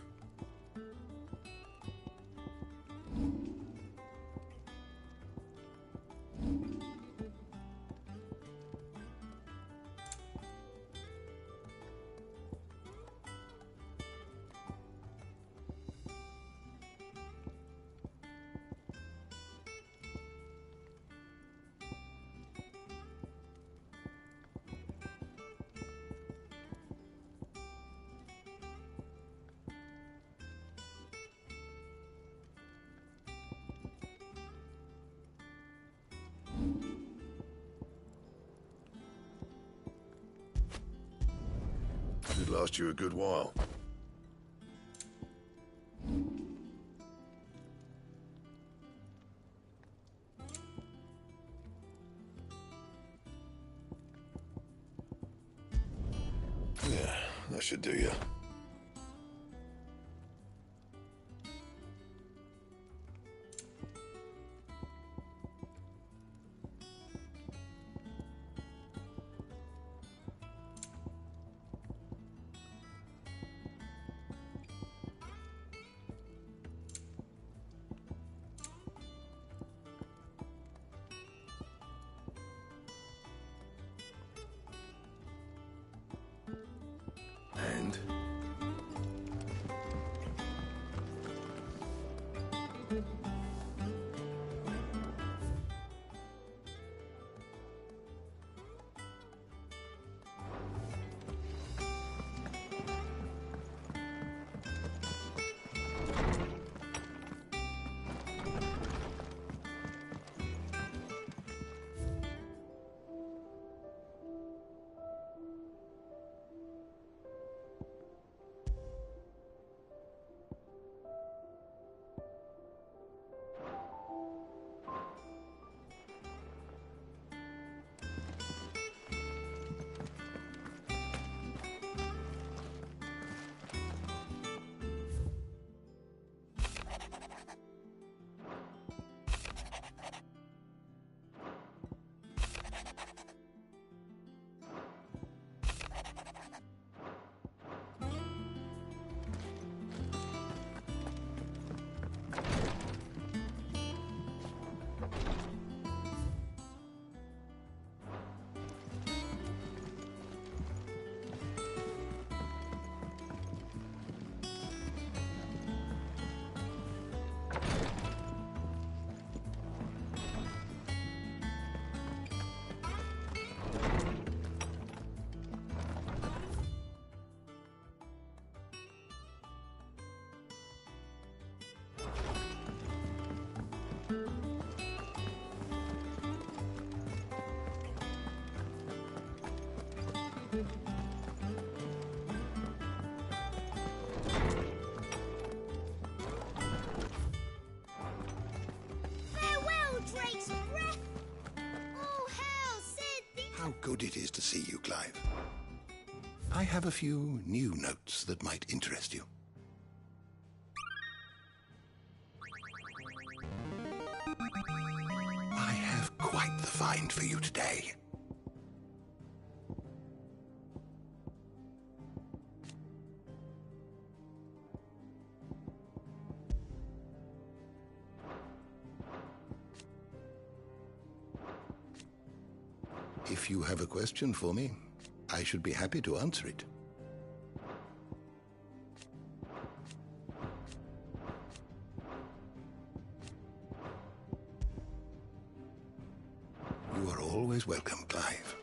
[SPEAKER 5] Should last you a good while. Yeah, that should do you. And
[SPEAKER 4] Farewell, Drake's breath! Oh, hell, Sid!
[SPEAKER 3] How good it is to see you, Clive. I have a few new notes that might interest you. I have quite the find for you today. If you have a question for me, I should be happy to answer it. You are always welcome, Clive.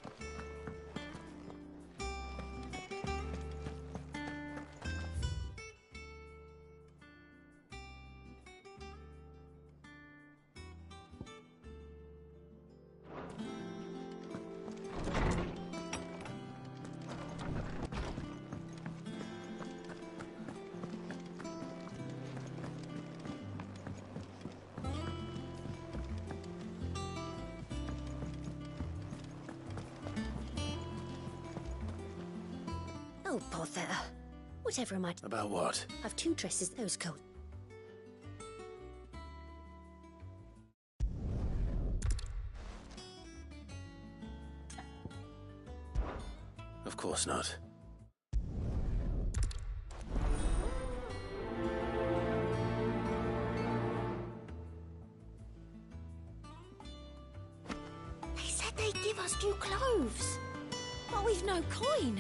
[SPEAKER 4] Oh, bother. Whatever am I...
[SPEAKER 1] About what?
[SPEAKER 4] I've 2 dresses, those coat.
[SPEAKER 1] Of course not.
[SPEAKER 4] They said they'd give us new clothes.
[SPEAKER 20] But we've no coin.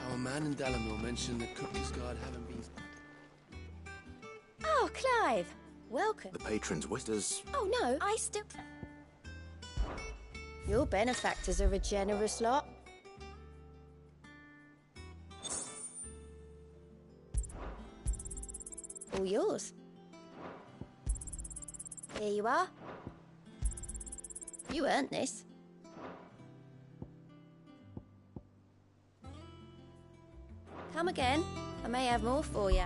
[SPEAKER 22] Our man in Dalamil mentioned the Cookies Guard haven't been...
[SPEAKER 4] Oh, Clive. Welcome.
[SPEAKER 1] The patrons' wishes.
[SPEAKER 4] Oh, no, I still... Your benefactors are a generous lot. All yours. Here you are. You earned this. Come again. I may have more for you.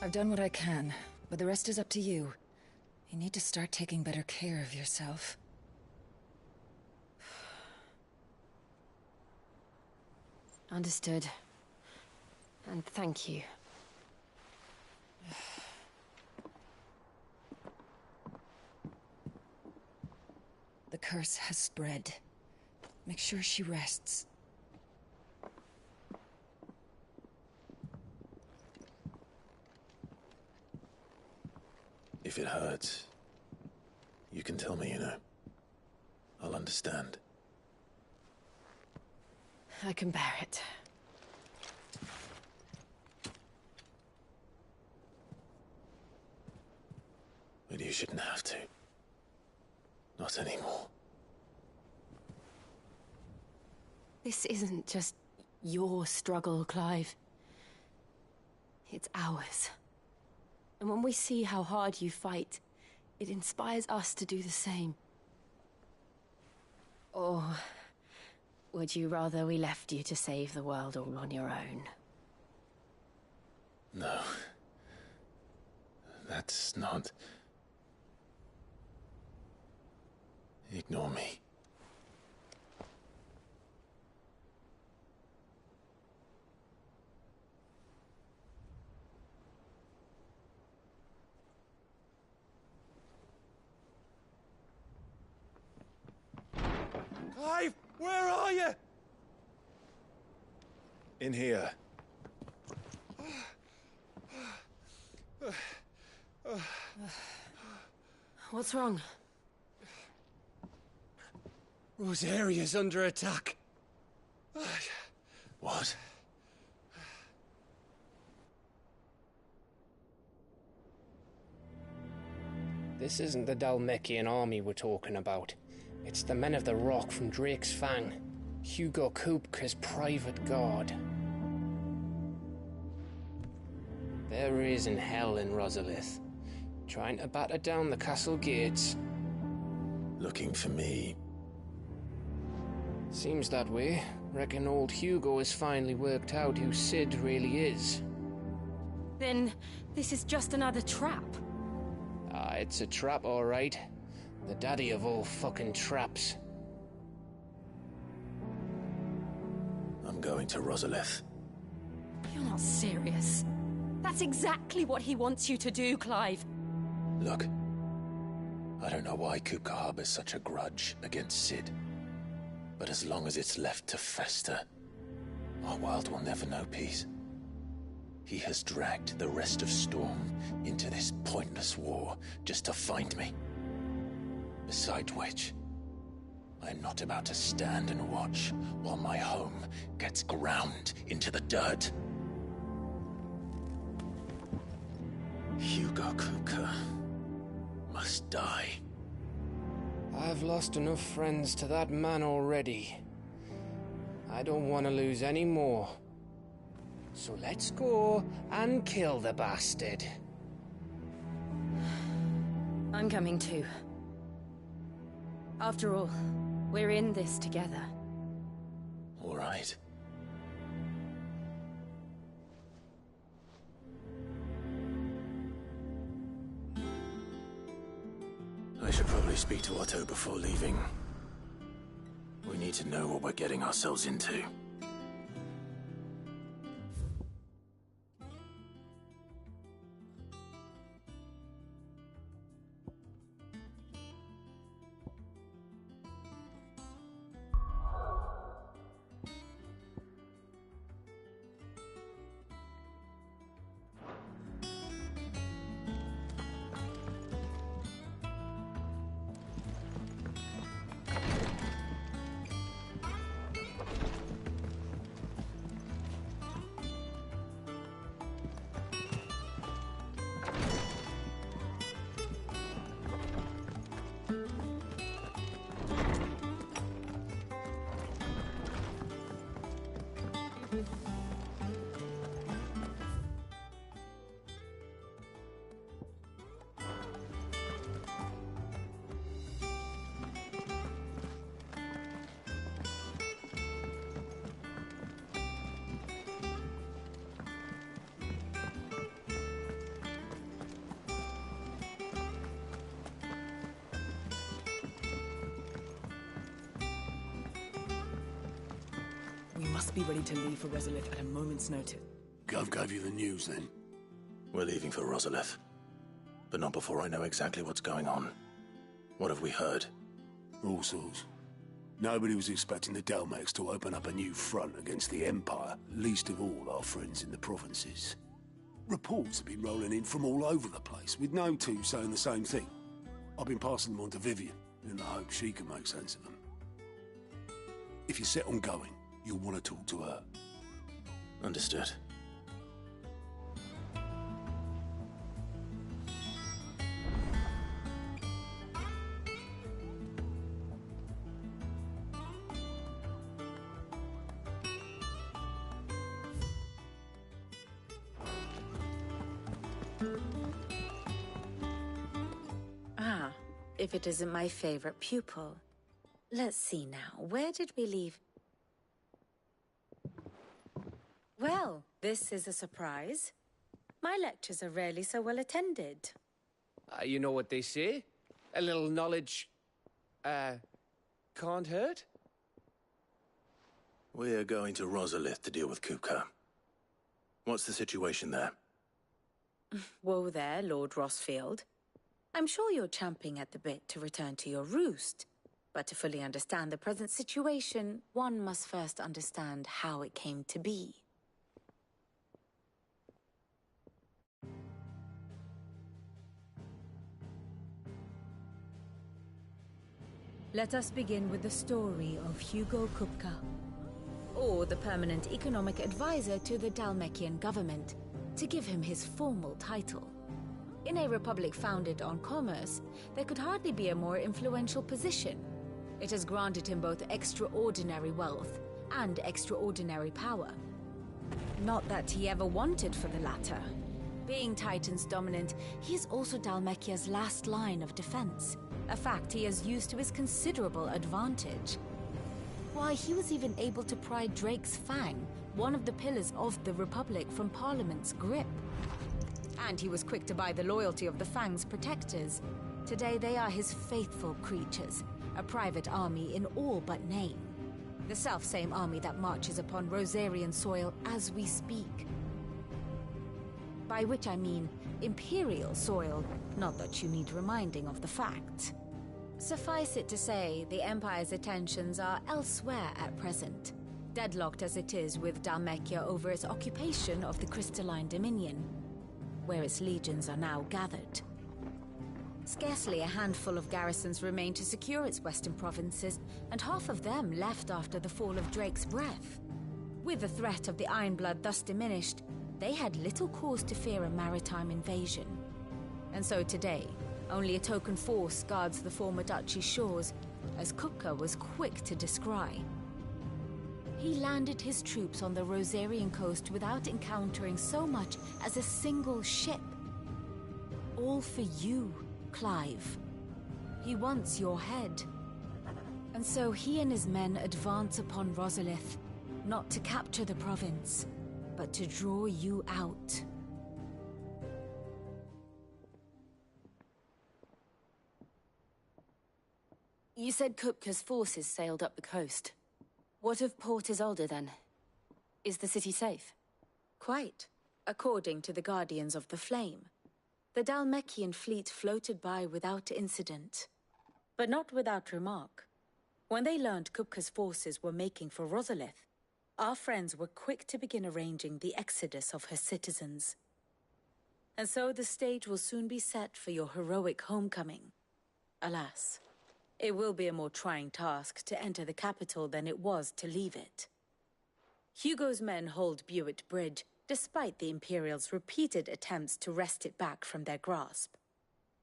[SPEAKER 7] I've done what I can, but the rest is up to you. You need to start taking better care of yourself.
[SPEAKER 18] Understood. And thank you.
[SPEAKER 7] The curse has spread. Make sure she rests.
[SPEAKER 1] If it hurts, you can tell me, you know. I'll understand.
[SPEAKER 18] I can bear it.
[SPEAKER 1] But you shouldn't have to. Not anymore.
[SPEAKER 18] This isn't just your struggle, Clive. It's ours. And when we see how hard you fight, it inspires us to do the same. Or would you rather we left you to save the world all on your own?
[SPEAKER 1] No. That's not... Ignore me.
[SPEAKER 6] Clive, where are you?
[SPEAKER 1] In here.
[SPEAKER 18] What's wrong?
[SPEAKER 6] Rosaria's under attack.
[SPEAKER 1] What?
[SPEAKER 9] This isn't the Dalmekian army we're talking about. It's the men of the Rock from Drake's Fang. Hugo Kupka's private guard. There is in hell in Rosalith, trying to batter down the castle gates.
[SPEAKER 1] Looking for me.
[SPEAKER 9] Seems that way. Reckon old Hugo has finally worked out who Sid really is.
[SPEAKER 18] Then this is just another trap.
[SPEAKER 9] Ah, it's a trap, all right. The daddy of all fucking traps.
[SPEAKER 1] I'm going to Rosalith.
[SPEAKER 18] You're not serious. That's exactly what he wants you to do, Clive.
[SPEAKER 1] Look, I don't know why Kupka harbors such a grudge against Sid. But as long as it's left to fester, our world will never know peace. He has dragged the rest of Storm into this pointless war just to find me. Besides which, I'm not about to stand and watch while my home gets ground into the dirt. Hugo Kupka must die.
[SPEAKER 9] I've lost enough friends to that man already. I don't want to lose any more. So let's go and kill the bastard.
[SPEAKER 18] I'm coming too. After all, we're in this together.
[SPEAKER 1] All right. I I should probably speak to Otto before leaving. We need to know what we're getting ourselves into.
[SPEAKER 2] We must be ready to leave for Rosalith at a moment's notice.
[SPEAKER 8] Gov gave you the news, then?
[SPEAKER 1] We're leaving for Rosalith. But not before I know exactly what's going on. What have we heard?
[SPEAKER 8] All sorts. Nobody was expecting the Delmex to open up a new front against the Empire, least of all our friends in the provinces. Reports have been rolling in from all over the place, with no two saying the same thing. I've been passing them on to Vivian, in the hope she can make sense of them. If you're set on going, you'll want to talk to her.
[SPEAKER 1] Understood.
[SPEAKER 15] Ah, if it isn't my favorite pupil. Let's see now, where did we leave? Well, this is a surprise. My lectures are rarely so well attended.
[SPEAKER 9] You know what they say? A little knowledge, can't hurt?
[SPEAKER 1] We're going to Rosalith to deal with Kupka. What's the situation there?
[SPEAKER 15] Whoa there, Lord Rossfield. I'm sure you're champing at the bit to return to your roost. But to fully understand the present situation, one must first understand how it came to be.
[SPEAKER 20] Let us begin with the story of Hugo Kupka,
[SPEAKER 15] Or the permanent economic advisor to the Dalmekian government, to give him his formal title. In a republic founded on commerce, there could hardly be a more influential position. It has granted him both extraordinary wealth and extraordinary power. Not that he ever wanted for the latter. Being Titan's dominant, he is also Dalmekia's last line of defense, a fact he has used to his considerable advantage. Why, he was even able to pry Drake's Fang, one of the pillars of the Republic, from Parliament's grip. And he was quick to buy the loyalty of the Fang's protectors. Today they are his faithful creatures, a private army in all but name. The self-same army that marches upon Rosarian soil as we speak. By which I mean Imperial soil, not that you need reminding of the fact. Suffice it to say, the Empire's attentions are elsewhere at present, deadlocked as it is with Dalmekia over its occupation of the Crystalline Dominion, where its legions are now gathered. Scarcely a handful of garrisons remain to secure its western provinces, and half of them left after the fall of Drake's Breath. With the threat of the Ironblood thus diminished, they had little cause to fear a maritime invasion. And so today, only a token force guards the former duchy's shores, as Kupka was quick to descry. He landed his troops on the Rosarian coast without encountering so much as a single ship. All for you, Clive. He wants your head. And so he and his men advance upon Rosalith, not to capture the province, but to draw you out.
[SPEAKER 18] You said Kupka's forces sailed up the coast. What of Port Isolde, then? Is the city safe?
[SPEAKER 15] Quite, according to the Guardians of the Flame. The Dhalmekian fleet floated by without incident. But not without remark. When they learned Kupka's forces were making for Rosalith, our friends were quick to begin arranging the exodus of her citizens. And so the stage will soon be set for your heroic homecoming. Alas, it will be a more trying task to enter the capital than it was to leave it. Hugo's men hold Buet Bridge, despite the Imperials' repeated attempts to wrest it back from their grasp.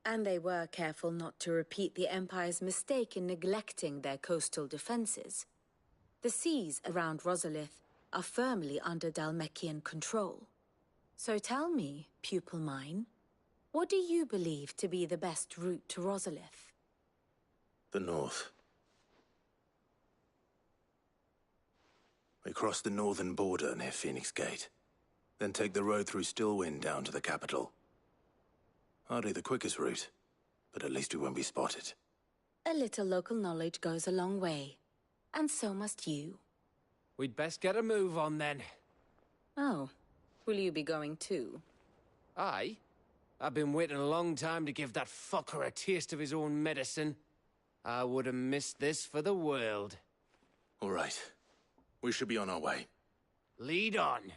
[SPEAKER 15] And they were careful not to repeat the Empire's mistake in neglecting their coastal defenses. The seas around Rosalith are firmly under Dhalmekian control. So tell me, pupil mine, what do you believe to be the best route to Rosalith?
[SPEAKER 1] The north. We cross the northern border near Phoenix Gate, then take the road through Stillwind down to the capital. Hardly the quickest route, but at least we won't be spotted.
[SPEAKER 15] A little local knowledge goes a long way, and so must you.
[SPEAKER 9] We'd best get a move on then.
[SPEAKER 15] Oh, will you be going too?
[SPEAKER 9] Aye. I've been waiting a long time to give that fucker a taste of his own medicine. I would have missed this for the world.
[SPEAKER 1] All right. We should be on our way.
[SPEAKER 9] Lead on.